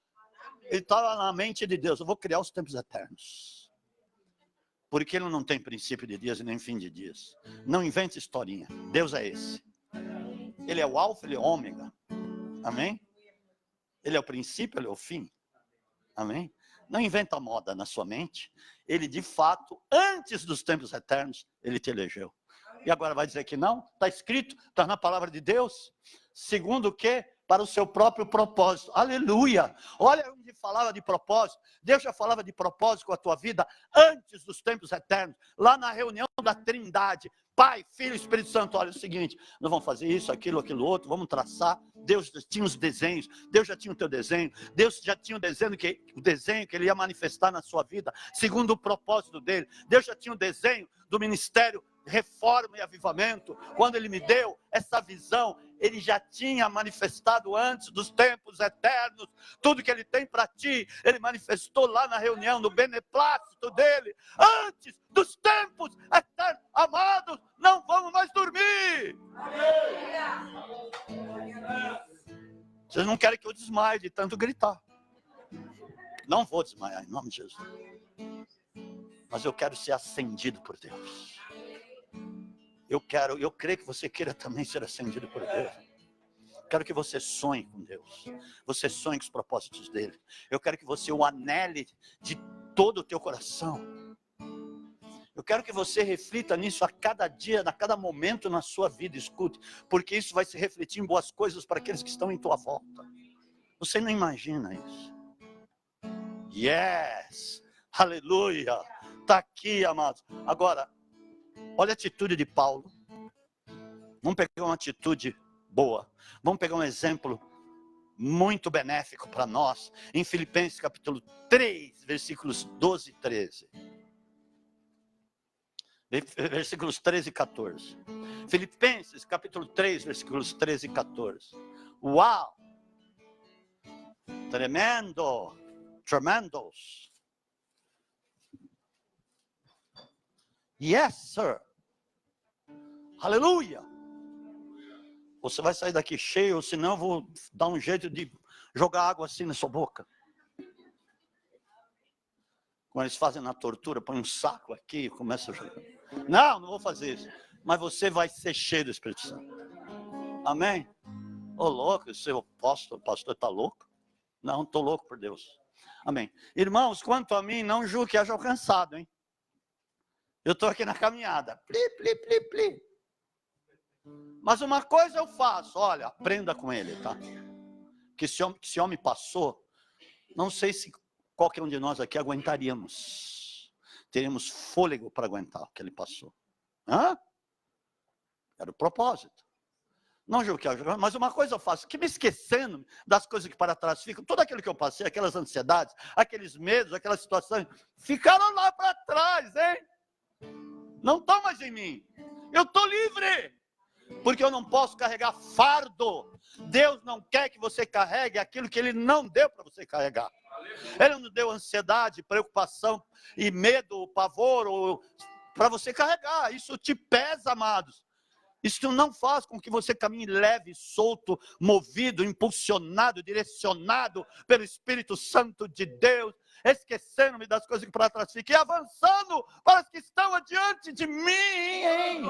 Ele estava na mente de Deus. Eu vou criar os tempos eternos. Porque Ele não tem princípio de dias e nem fim de dias. Não invente historinha. Deus é esse. Ele é o alfa, Ele é o ômega. Amém? Ele é o princípio, Ele é o fim. Amém? Não inventa moda na sua mente. Ele, de fato, antes dos tempos eternos, Ele te elegeu. E agora vai dizer que não? Está escrito, está na palavra de Deus. Segundo o quê? Para o seu próprio propósito. Aleluia! Olha onde falava de propósito. Deus já falava de propósito com a tua vida antes dos tempos eternos. Lá na reunião da Trindade. Pai, Filho e Espírito Santo. Olha o seguinte, nós vamos fazer isso, aquilo outro, vamos traçar. Deus já tinha os desenhos, Deus já tinha o teu desenho, Deus já tinha o desenho que Ele ia manifestar na sua vida, segundo o propósito dele. Deus já tinha o desenho do ministério Reforma e Avivamento. Quando Ele me deu essa visão, Ele já tinha manifestado antes dos tempos eternos. Tudo que Ele tem para ti, Ele manifestou lá na reunião, no beneplácito dEle, antes dos tempos eternos. Amados, não vamos mais dormir. Vocês não querem que eu desmaie de tanto gritar. Não vou desmaiar, em nome de Jesus. Mas eu quero ser acendido por Deus. eu creio que você queira também ser acendido por Deus. Quero que você sonhe com Deus. Você sonhe com os propósitos dele. Eu quero que você o anele de todo o teu coração. Eu quero que você reflita nisso a cada dia, a cada momento na sua vida. Escute, porque isso vai se refletir em boas coisas para aqueles que estão em tua volta. Você não imagina isso. Yes! Aleluia! Está aqui, amados. Agora, olha a atitude de Paulo. Vamos pegar uma atitude boa. Vamos pegar um exemplo muito benéfico para nós. Em Filipenses capítulo 3, versículos 12 e 13. Versículos 13 e 14. Filipenses capítulo 3, versículos 13 e 14. Uau! Tremendo! Tremendos! Yes, sir! Aleluia! Você vai sair daqui cheio, senão eu vou dar um jeito de jogar água assim na sua boca. Quando eles fazem na tortura, põe um saco aqui e começa a jogar. Não vou fazer isso. Mas você vai ser cheio do Espírito Santo. Amém? Ô louco, o seu pastor está louco? Não, estou louco por Deus. Amém. Irmãos, quanto a mim, não julgue que haja alcançado, hein? Eu estou aqui na caminhada. Pli, pli, pli, pli. Mas uma coisa eu faço, olha, aprenda com ele, tá? Que esse homem passou, não sei se qualquer um de nós aqui aguentaríamos. Teríamos fôlego para aguentar o que ele passou. Hã? Era o propósito. Não julgo que haja, mas uma coisa eu faço, que me esquecendo das coisas que para trás ficam, tudo aquilo que eu passei, aquelas ansiedades, aqueles medos, aquelas situações, ficaram lá para trás, hein? Não estão mais em mim. Eu estou livre. Porque eu não posso carregar fardo. Deus não quer que você carregue aquilo que Ele não deu para você carregar. Ele não deu ansiedade, preocupação e medo, pavor para você carregar. Isso te pesa, amados. Isso não faz com que você caminhe leve, solto, movido, impulsionado, direcionado pelo Espírito Santo de Deus, esquecendo-me das coisas que para trás ficam e avançando para as que estão adiante de mim.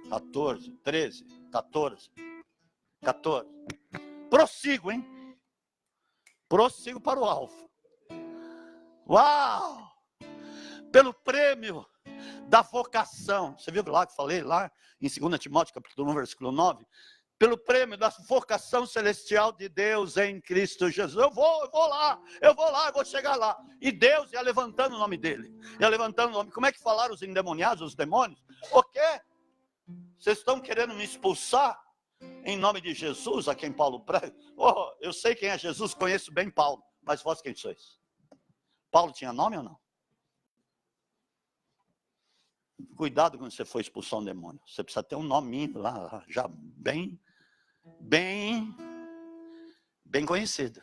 14, 13, 14. Prossigo, hein? Prossigo para o alvo. Uau! Pelo prêmio da vocação. Você viu lá que eu falei lá em 2 Timóteo, capítulo 1, versículo 9? Pelo prêmio da vocação celestial de Deus em Cristo Jesus. Eu vou chegar lá. E Deus ia levantando o nome dele. Ia levantando o nome. Como é que falaram os endemoniados, os demônios? O quê? Vocês estão querendo me expulsar em nome de Jesus, a quem Paulo prega? Oh, eu sei quem é Jesus, conheço bem Paulo, mas vós quem sois? Paulo tinha nome ou não? Cuidado quando você for expulsar um demônio. Você precisa ter um nominho lá, já bem conhecido.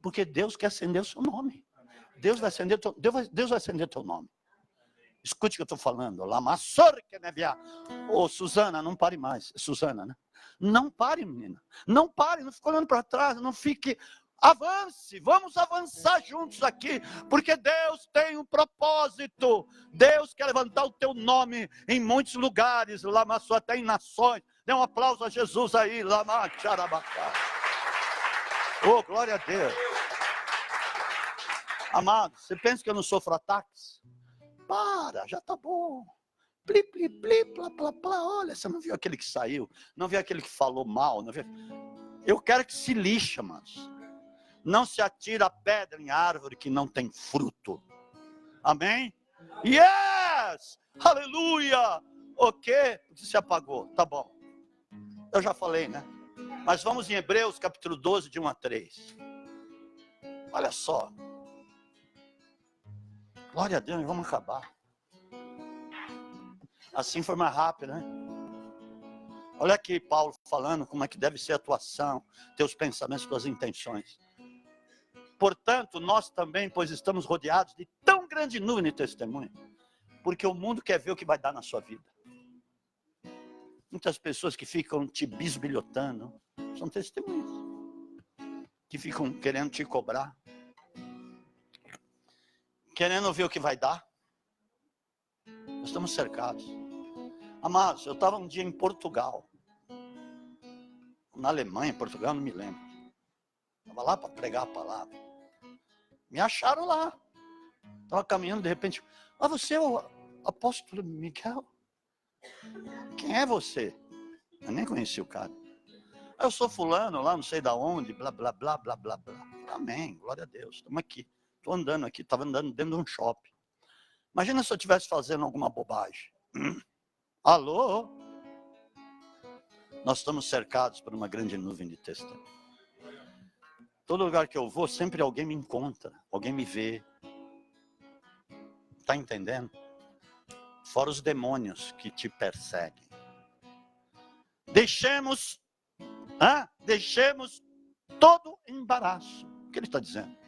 Porque Deus quer acender o seu nome. Deus vai acender teu nome. Escute o que eu estou falando. Ô, Suzana, não pare mais. Suzana, né? Não pare, menina. Não pare, não fique olhando para trás, não fique... Avance, vamos avançar juntos aqui, porque Deus tem um propósito. Deus quer levantar o teu nome em muitos lugares, até em nações. Dê um aplauso a Jesus aí, oh, glória a Deus. Amado, você pensa que eu não sofro ataques? Para, já tá bom. Pli, pli, pli, plá, plá, plá. Olha, você não viu aquele que saiu? Não viu aquele que falou mal? Não viu... Eu quero que se lixe, amados. Não se atira a pedra em árvore que não tem fruto. Amém? Yes! Aleluia! O quê? Se apagou. Tá bom. Eu já falei, né? Mas vamos em Hebreus capítulo 12, de 1 a 3. Olha só. Glória a Deus, vamos acabar. Assim foi mais rápido, né? Olha aqui Paulo falando como é que deve ser a atuação, teus pensamentos, tuas intenções. Portanto, nós também, pois estamos rodeados de tão grande nuvem de testemunho, porque o mundo quer ver o que vai dar na sua vida. Muitas pessoas que ficam te bisbilhotando, são testemunhas, que ficam querendo te cobrar, querendo ver o que vai dar. estamos cercados. Amados, eu estava um dia em Portugal. Na Alemanha, Portugal, não me lembro. Estava lá para pregar a palavra. Me acharam lá. Estava caminhando, de repente. Você é o apóstolo Miguel? Quem é você? Eu nem conheci o cara. Eu sou fulano lá, não sei da onde, blá, blá, blá, blá, blá, blá. Amém, glória a Deus. Estamos aqui. Estou andando aqui, estava andando dentro de um shopping. Imagina se eu estivesse fazendo alguma bobagem. Alô? Nós estamos cercados por uma grande nuvem de testemunhos. Todo lugar que eu vou, sempre alguém me encontra, alguém me vê. Está entendendo? Fora os demônios que te perseguem. Deixemos todo embaraço. O que ele está dizendo?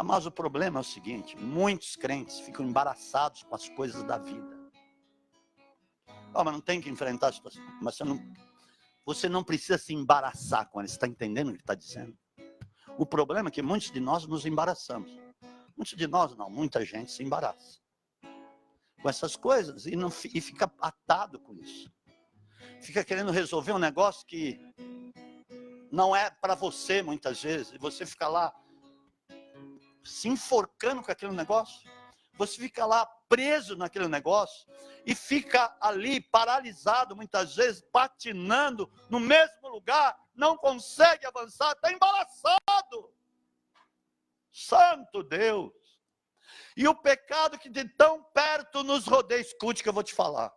Mas o problema é o seguinte: muitos crentes ficam embaraçados com as coisas da vida. Mas não tem que enfrentar a situação. Mas você não precisa se embaraçar com ele. Você está entendendo o que ele está dizendo? O problema é que muitos de nós nos embaraçamos. Muitos de nós não, muita gente se embaraça com essas coisas e fica atado com isso. Fica querendo resolver um negócio que não é para você muitas vezes. E você fica lá se enforcando com aquele negócio. Você fica lá preso naquele negócio e fica ali paralisado muitas vezes, patinando no mesmo lugar, não consegue avançar, está embaraçado. Santo Deus! E o pecado que de tão perto nos rodeia, escute que eu vou te falar.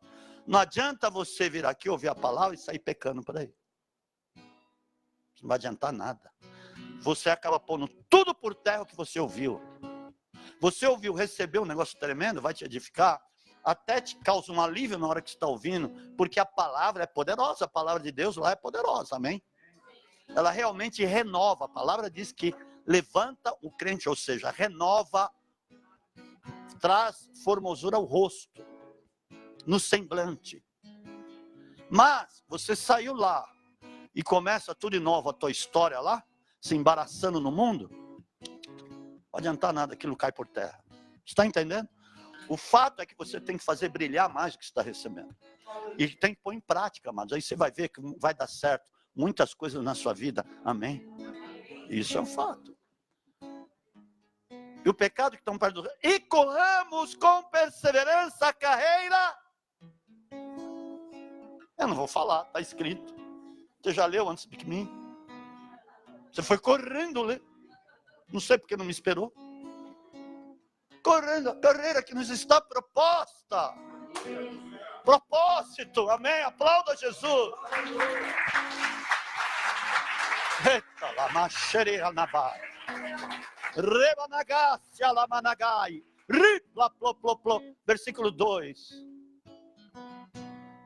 Não adianta você vir aqui ouvir a palavra e sair pecando por aí. Não vai adiantar nada. Você acaba pondo tudo por terra o que você ouviu. Você ouviu, recebeu um negócio tremendo, vai te edificar, até te causa um alívio na hora que você está ouvindo, porque a palavra é poderosa, a palavra de Deus lá é poderosa, amém? Ela realmente renova, a palavra diz que levanta o crente, ou seja, renova, traz formosura ao rosto, no semblante. Mas você saiu lá e começa tudo de novo a tua história lá, se embaraçando no mundo, não adiantar nada, aquilo cai por terra. Está entendendo? O fato é que você tem que fazer brilhar mais do que você está recebendo. E tem que pôr em prática, amados. Aí você vai ver que vai dar certo muitas coisas na sua vida. Amém? Isso é um fato. E o pecado que estão perto do... E corramos com perseverança a carreira. Eu não vou falar, está escrito. Você já leu antes de mim? Você foi correndo ler. Não sei porque não me esperou. Correndo a carreira que nos está proposta. Propósito, amém? Aplauda Jesus. Eita, la machereira navar. Reba nagácia la managai. Ripla plo plo plo. Versículo 2.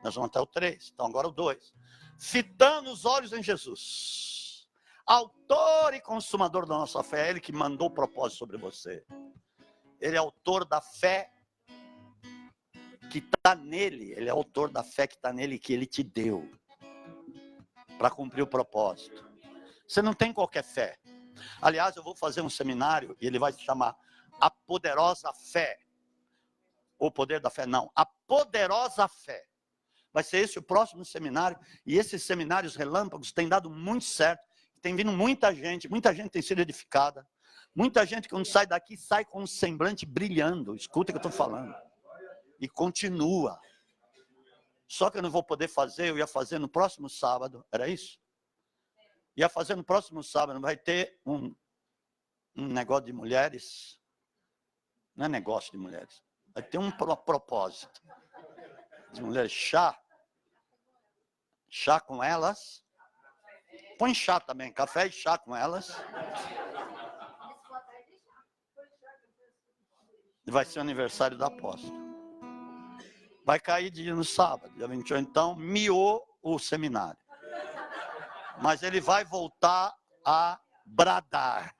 Nós vamos até o 3. Então agora o 2. Fitando os olhos em Jesus, autor e consumador da nossa fé, Ele que mandou o propósito sobre você. Ele é autor da fé que está nele. Ele é autor da fé que está nele, que Ele te deu para cumprir o propósito. Você não tem qualquer fé. Aliás, eu vou fazer um seminário e ele vai se chamar A Poderosa Fé. O poder da fé, não. A Poderosa Fé. Vai ser esse o próximo seminário. E esses seminários relâmpagos têm dado muito certo. Tem vindo muita gente tem sido edificada. Muita gente, quando sai daqui, sai com um semblante brilhando. Escuta o que eu estou falando. E continua. Só que eu não vou poder fazer, eu ia fazer no próximo sábado. Era isso? Ia fazer no próximo sábado. Vai ter um negócio de mulheres. Não é negócio de mulheres. Vai ter um propósito. As mulheres, chá com elas. Põe chá também, café e chá com elas. Vai ser o aniversário da apóstola. Vai cair dia no sábado, dia 28. Então, miou o seminário. Mas ele vai voltar a bradar.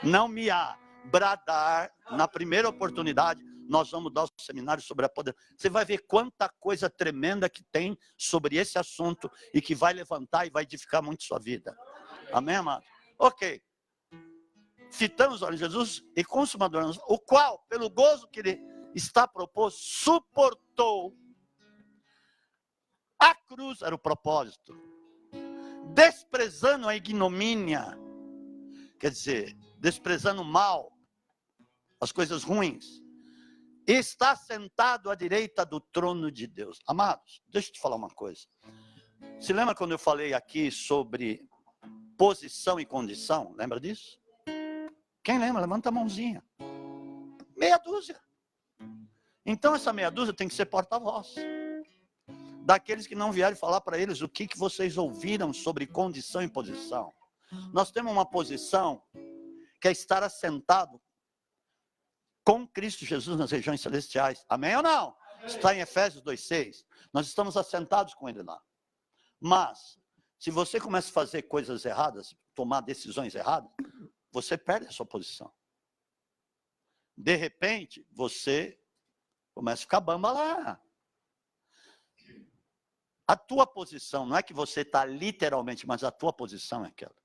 Não miar, bradar. Na primeira oportunidade, nós vamos dar o seminário sobre a poder. Você vai ver quanta coisa tremenda que tem sobre esse assunto e que vai levantar e vai edificar muito sua vida. Amém, amado? Ok. Fitamos os olhos de Jesus e consumador, o qual, pelo gozo que ele está proposto, suportou cruz era o propósito. Desprezando a ignomínia, quer dizer, desprezando o mal, as coisas ruins, está sentado à direita do trono de Deus. Amados, deixa eu te falar uma coisa. Se lembra quando eu falei aqui sobre posição e condição? Lembra disso? Quem lembra? Levanta a mãozinha. Meia dúzia. Então essa meia dúzia tem que ser porta-voz daqueles que não vieram falar para eles o que vocês ouviram sobre condição e posição. Nós temos uma posição que é estar assentado com Cristo Jesus nas regiões celestiais. Amém ou não? Está em Efésios 2:6. Nós estamos assentados com Ele lá. Mas, se você começa a fazer coisas erradas, tomar decisões erradas, você perde a sua posição. De repente, você começa a ficar bamba lá. A tua posição, não é que você está literalmente, mas a tua posição é aquela.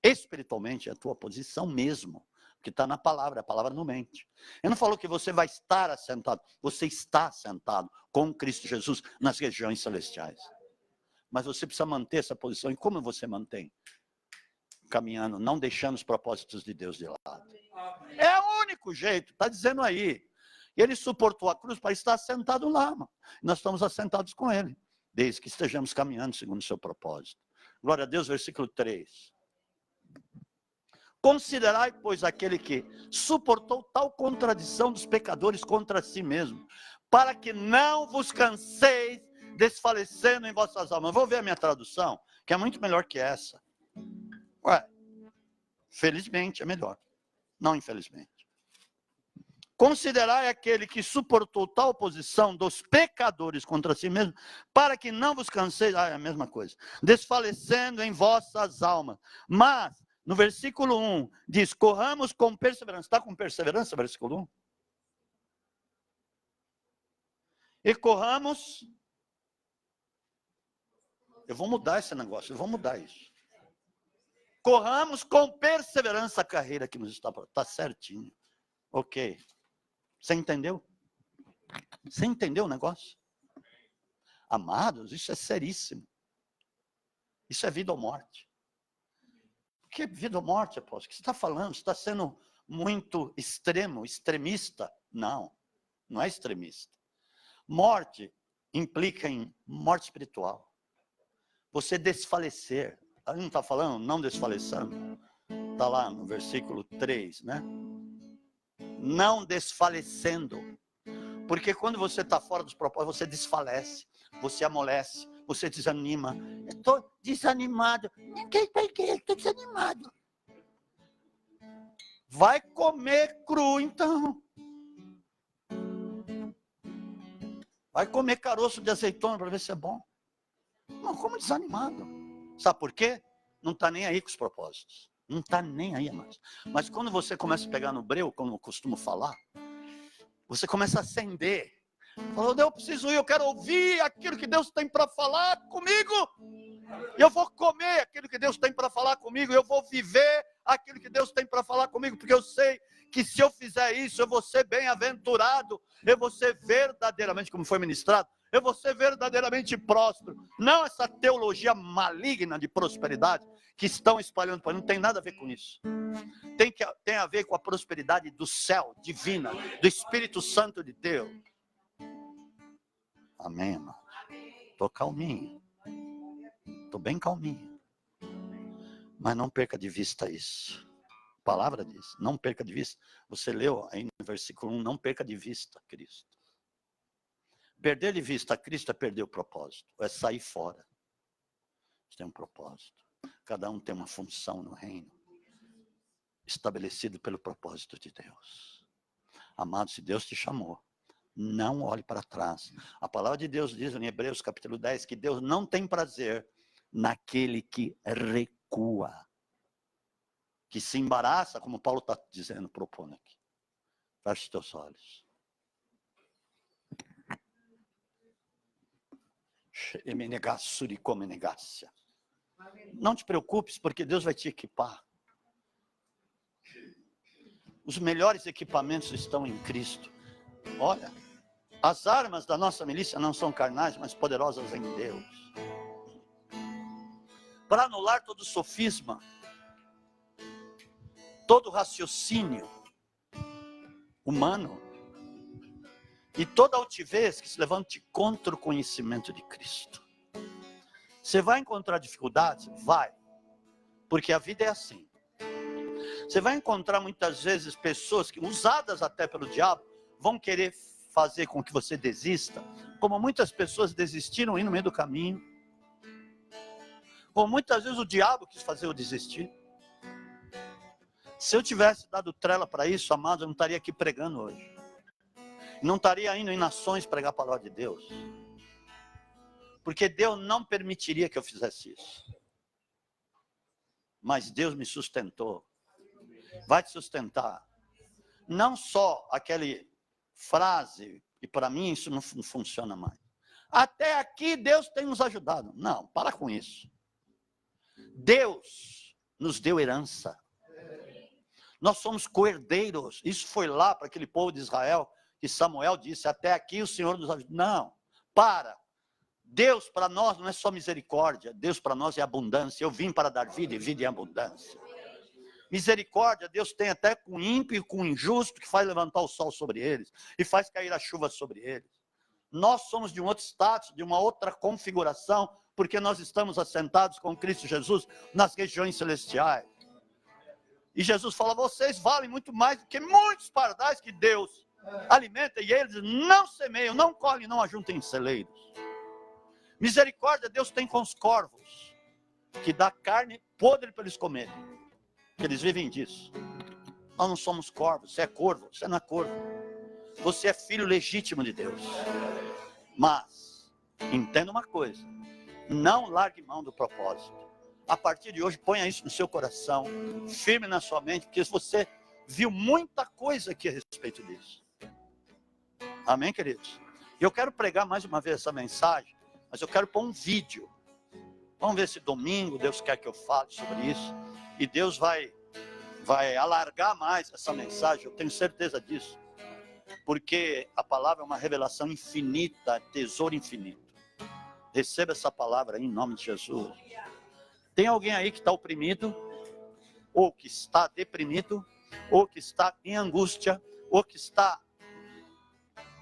Espiritualmente, é a tua posição mesmo. Porque está na palavra, a palavra não mente. Ele não falou que você vai estar assentado. Você está assentado com Cristo Jesus nas regiões celestiais. Mas você precisa manter essa posição. E como você mantém? Caminhando, não deixando os propósitos de Deus de lado. É o único jeito, está dizendo aí. Ele suportou a cruz para estar assentado lá. Nós estamos assentados com Ele. Desde que estejamos caminhando segundo o seu propósito. Glória a Deus, versículo 3. Considerai, pois, aquele que suportou tal contradição dos pecadores contra si mesmo, para que não vos canseis desfalecendo em vossas almas. Vou ver a minha tradução, que é muito melhor que essa. Ué, felizmente é melhor, não infelizmente. Considerai aquele que suportou tal oposição dos pecadores contra si mesmo, para que não vos canseis, é a mesma coisa, desfalecendo em vossas almas. Mas, no versículo 1, diz, corramos com perseverança. Está com perseverança, versículo 1? E corramos, eu vou mudar esse negócio, eu vou mudar isso. Corramos com perseverança a carreira que nos está certinho. Ok. Você entendeu? Você entendeu o negócio? Amados, isso é seríssimo. Isso é vida ou morte. O que é vida ou morte, apóstolo? O que você está falando? Você está sendo muito extremista? Não, não é extremista. Morte implica em morte espiritual. Você desfalecer. Ele não está falando não desfalecendo? Está lá no versículo 3, né? Não desfalecendo. Porque quando você está fora dos propósitos, você desfalece, você amolece, você desanima. Eu estou desanimado. Ninguém está aqui, eu estou desanimado. Vai comer cru, então. Vai comer caroço de azeitona para ver se é bom. Não, como desanimado. Sabe por quê? Não está nem aí com os propósitos. Não está nem aí mais. Mas quando você começa a pegar no breu, como eu costumo falar, você começa a acender. Falou, eu preciso ir, eu quero ouvir aquilo que Deus tem para falar comigo. Eu vou comer aquilo que Deus tem para falar comigo. Eu vou viver aquilo que Deus tem para falar comigo. Porque eu sei que se eu fizer isso, eu vou ser bem-aventurado. Eu vou ser verdadeiramente, como foi ministrado, eu vou ser verdadeiramente próspero. Não essa teologia maligna de prosperidade que estão espalhando por aí. Não tem nada a ver com isso. Tem a ver com a prosperidade do céu, divina, do Espírito Santo de Deus. Amém, irmão? Estou calminho. Estou bem calminho. Mas não perca de vista isso. A palavra diz, não perca de vista. Você leu aí no versículo 1, não perca de vista Cristo. Perder de vista Cristo é perder o propósito, é sair fora. Você tem um propósito. Cada um tem uma função no reino, estabelecido pelo propósito de Deus. Amado, se Deus te chamou, não olhe para trás. A palavra de Deus diz em Hebreus capítulo 10 que Deus não tem prazer naquele que recua, que se embaraça, como Paulo está dizendo, propondo aqui. Feche os teus olhos. Não te preocupes, porque Deus vai te equipar. Os melhores equipamentos estão em Cristo. Olha, as armas da nossa milícia não são carnais, mas poderosas em Deus. para anular todo sofisma, todo raciocínio humano e toda altivez que se levante contra o conhecimento de Cristo. Você vai encontrar dificuldades? Vai, porque a vida é assim. Você vai encontrar muitas vezes pessoas que, usadas até pelo diabo, vão querer fazer com que você desista, como muitas pessoas desistiram aí no meio do caminho, como muitas vezes o diabo quis fazer eu desistir. Se eu tivesse dado trela para isso, amado, eu não estaria aqui pregando hoje. Não estaria indo em nações pregar a palavra de Deus. Porque Deus não permitiria que eu fizesse isso. Mas Deus me sustentou. Vai te sustentar. Não só aquela frase, e para mim isso não funciona mais. Até aqui Deus tem nos ajudado. Não, para com isso. Deus nos deu herança. Nós somos co-herdeiros. Isso foi lá para aquele povo de Israel, que Samuel disse, até aqui o Senhor nos ajuda. Não, para. Deus para nós não é só misericórdia. Deus para nós é abundância. Eu vim para dar vida e vida em abundância. Misericórdia, Deus tem até com o ímpio e com o injusto, que faz levantar o sol sobre eles e faz cair a chuva sobre eles. Nós somos de um outro status, de uma outra configuração, porque nós estamos assentados com Cristo Jesus nas regiões celestiais. E Jesus fala, vocês valem muito mais do que muitos pardais que Deus alimenta, e eles não semeiam, não colhem, não ajuntam em celeiros. Misericórdia Deus tem com os corvos, que dá carne podre para eles comerem, que eles vivem disso. Nós não somos corvos, você é corvo, você não é corvo. Você é filho legítimo de Deus. Mas, entenda uma coisa, não largue mão do propósito. A partir de hoje, ponha isso no seu coração, firme na sua mente, porque você viu muita coisa aqui a respeito disso. Amém, queridos? Eu quero pregar mais uma vez essa mensagem, mas eu quero pôr um vídeo. Vamos ver se domingo Deus quer que eu fale sobre isso. E Deus vai alargar mais essa mensagem, eu tenho certeza disso. Porque a palavra é uma revelação infinita, tesouro infinito. Receba essa palavra aí em nome de Jesus. Tem alguém aí que está oprimido, ou que está deprimido, ou que está em angústia, ou que está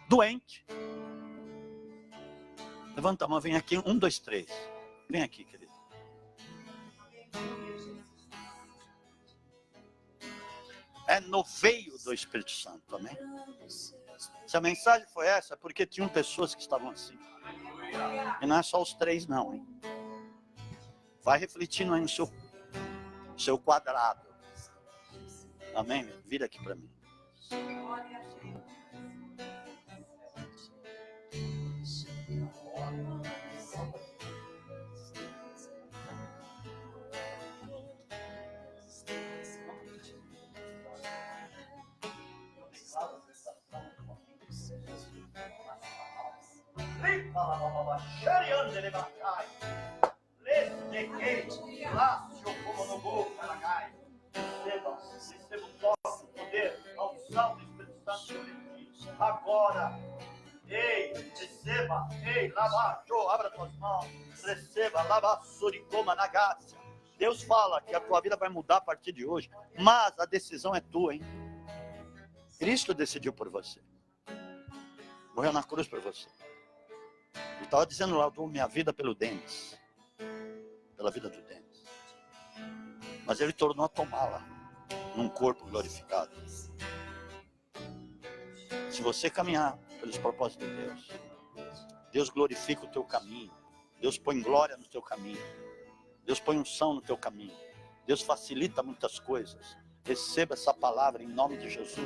doente? Levanta a mão, vem aqui, 1, 2, 3. Vem aqui, querido. É no veio do Espírito Santo, amém? Se a mensagem foi essa, é porque tinham pessoas que estavam assim. E não é só os 3 não, hein? Vai refletindo aí no seu quadrado. Amém? Vira aqui para mim. Receba o toque, o poder, a unção do Espírito Santo sobre ti. Agora, receba, lava, abra tuas mãos, receba, lava, suricoma, nagácia. Deus fala que a tua vida vai mudar a partir de hoje, mas a decisão é tua, hein? Cristo decidiu por você. Morreu na cruz por você. Ele estava dizendo lá, eu dou minha vida pelo Denis. Pela vida do Denis. Mas ele tornou a tomá-la num corpo glorificado. Se você caminhar pelos propósitos de Deus, Deus glorifica o teu caminho. Deus põe glória no teu caminho. Deus põe unção no teu caminho. Deus facilita muitas coisas. Receba essa palavra em nome de Jesus.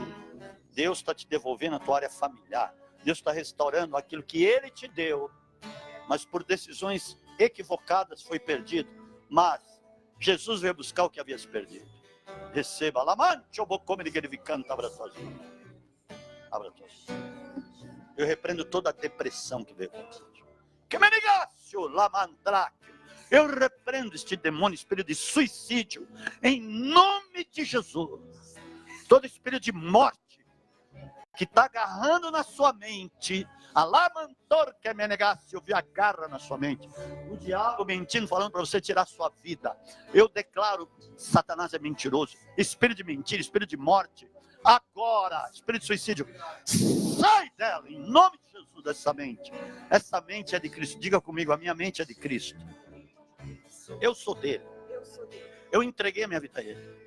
Deus está te devolvendo a tua área familiar. Deus está restaurando aquilo que Ele te deu, mas por decisões equivocadas foi perdido. Mas Jesus veio buscar o que havia se perdido. Receba. Abra tuas mãos. Abra tuas mãos. Eu repreendo toda a depressão que veio contigo. Que me ligasse, lamantráquio. Eu repreendo este demônio, espírito de suicídio, em nome de Jesus. Todo espírito de morte, que está agarrando na sua mente, alamantor que me negasse, ouvir agarra na sua mente, o diabo mentindo, falando para você tirar sua vida. Eu declaro, Satanás é mentiroso, espírito de mentira, espírito de morte, agora, espírito de suicídio, sai dela, em nome de Jesus, dessa mente. Essa mente é de Cristo. Diga comigo, a minha mente é de Cristo. Eu sou dele. Eu entreguei a minha vida a ele.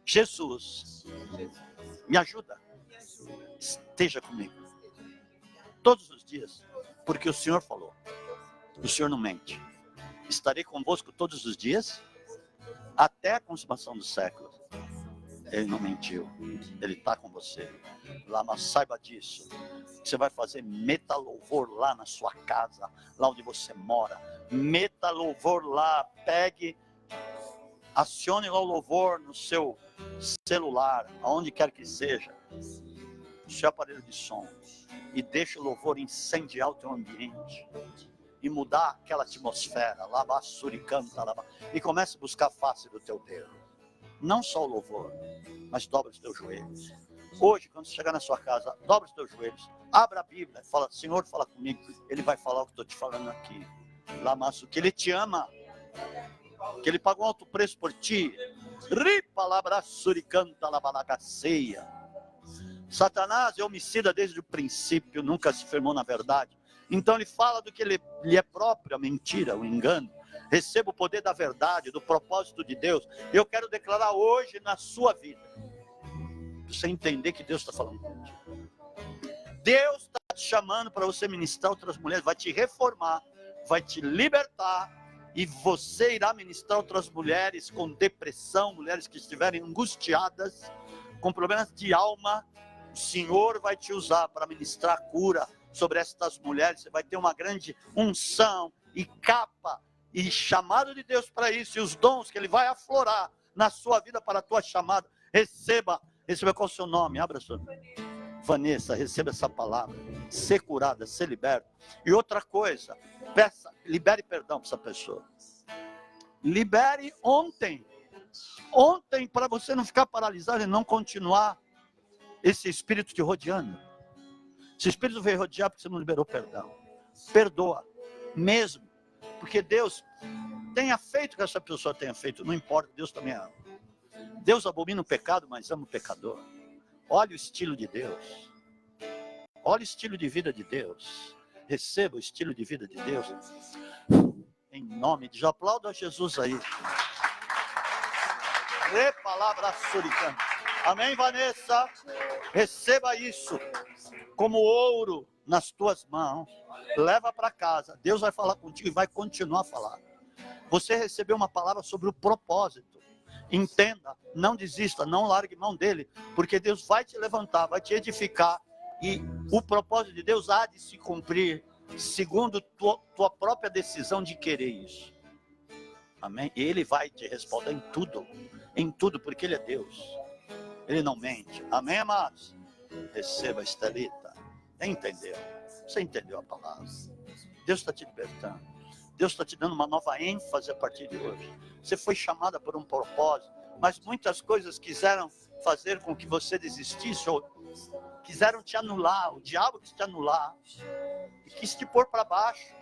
Jesus, me ajuda. Esteja comigo todos os dias, porque o Senhor falou. O Senhor não mente. Estarei convosco todos os dias, até a consumação dos séculos. Ele não mentiu. Ele está com você. Lá, mas saiba disso. Você vai fazer, meta louvor lá na sua casa, lá onde você mora. Meta louvor lá. Pegue, acione lá o louvor no seu celular, aonde quer que seja, no seu aparelho de som, e deixe o louvor incendiar o teu ambiente e mudar aquela atmosfera, lava suricanta, lava, e comece a buscar a face do teu Deus. Não só o louvor, mas dobra os teus joelhos. Hoje, quando você chegar na sua casa, dobra os teus joelhos, abra a Bíblia, fala, Senhor, fala comigo. Ele vai falar o que estou te falando aqui. Lamaço, que Ele te ama, que Ele pagou um alto preço por ti. Ripa labraçuricanta labalagaceia. Satanás é homicida desde o princípio, nunca se firmou na verdade. Então ele fala do que lhe é próprio, a mentira, o engano. Receba o poder da verdade, do propósito de Deus. Eu quero declarar hoje na sua vida, você entender que Deus está falando contigo. Deus está te chamando para você ministrar outras mulheres, vai te reformar, vai te libertar, e você irá ministrar outras mulheres com depressão, mulheres que estiverem angustiadas, com problemas de alma. O Senhor vai te usar para ministrar cura sobre estas mulheres. Você vai ter uma grande unção e capa e chamado de Deus para isso, e os dons que Ele vai aflorar na sua vida para a tua chamada. Receba qual é o seu nome? Abra sua. Vanessa, receba essa palavra. Ser curada, ser liberta. E outra coisa, peça, libere perdão para essa pessoa. Libere ontem. Ontem, para você não ficar paralisado e não continuar esse espírito te rodeando. Esse espírito veio rodear porque você não liberou perdão. Perdoa, mesmo. Porque Deus tenha feito o que essa pessoa tenha feito, não importa, Deus também ama. Deus abomina o pecado, mas ama o pecador. Olha o estilo de Deus. Olha o estilo de vida de Deus. Receba o estilo de vida de Deus. Em nome de Jesus. Aplauda Jesus aí. Palavra suricana. Amém, Vanessa? Receba isso como ouro nas tuas mãos. Leva para casa. Deus vai falar contigo e vai continuar a falar. Você recebeu uma palavra sobre o propósito. Entenda, não desista, não largue mão dele, porque Deus vai te levantar, vai te edificar, e o propósito de Deus há de se cumprir segundo tua própria decisão de querer isso. Amém? E Ele vai te responder em tudo, porque Ele é Deus. Ele não mente. Amém, amados? Receba, Estelita. Entendeu? Você entendeu a palavra? Deus está te libertando. Deus está te dando uma nova ênfase a partir de hoje. Você foi chamada por um propósito, mas muitas coisas quiseram fazer com que você desistisse, ou quiseram te anular. O diabo quis te anular e quis te pôr para baixo.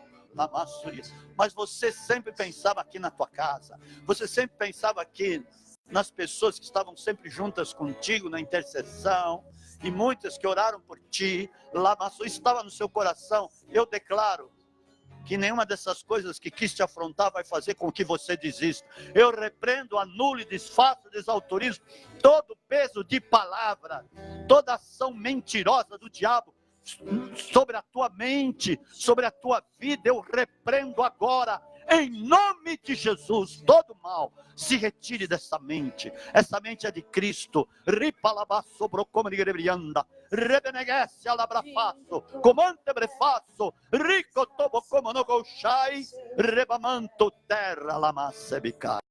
Mas você sempre pensava aqui na tua casa, você sempre pensava aqui nas pessoas que estavam sempre juntas contigo na intercessão, e muitas que oraram por ti. Isso estava no seu coração. Eu declaro que nenhuma dessas coisas que quis te afrontar vai fazer com que você desista. Eu repreendo, anulo e desfaço, desautorizo todo peso de palavra, toda ação mentirosa do diabo sobre a tua mente, sobre a tua vida. Eu repreendo agora, em nome de Jesus, todo mal se retire dessa mente. Essa mente é de Cristo. Ripalabasso brocomanigerebrianda, rebenegesse alabrafasso, comante brefasso, rico tobo como no gouchai, rebamanto terra lamasse bicai.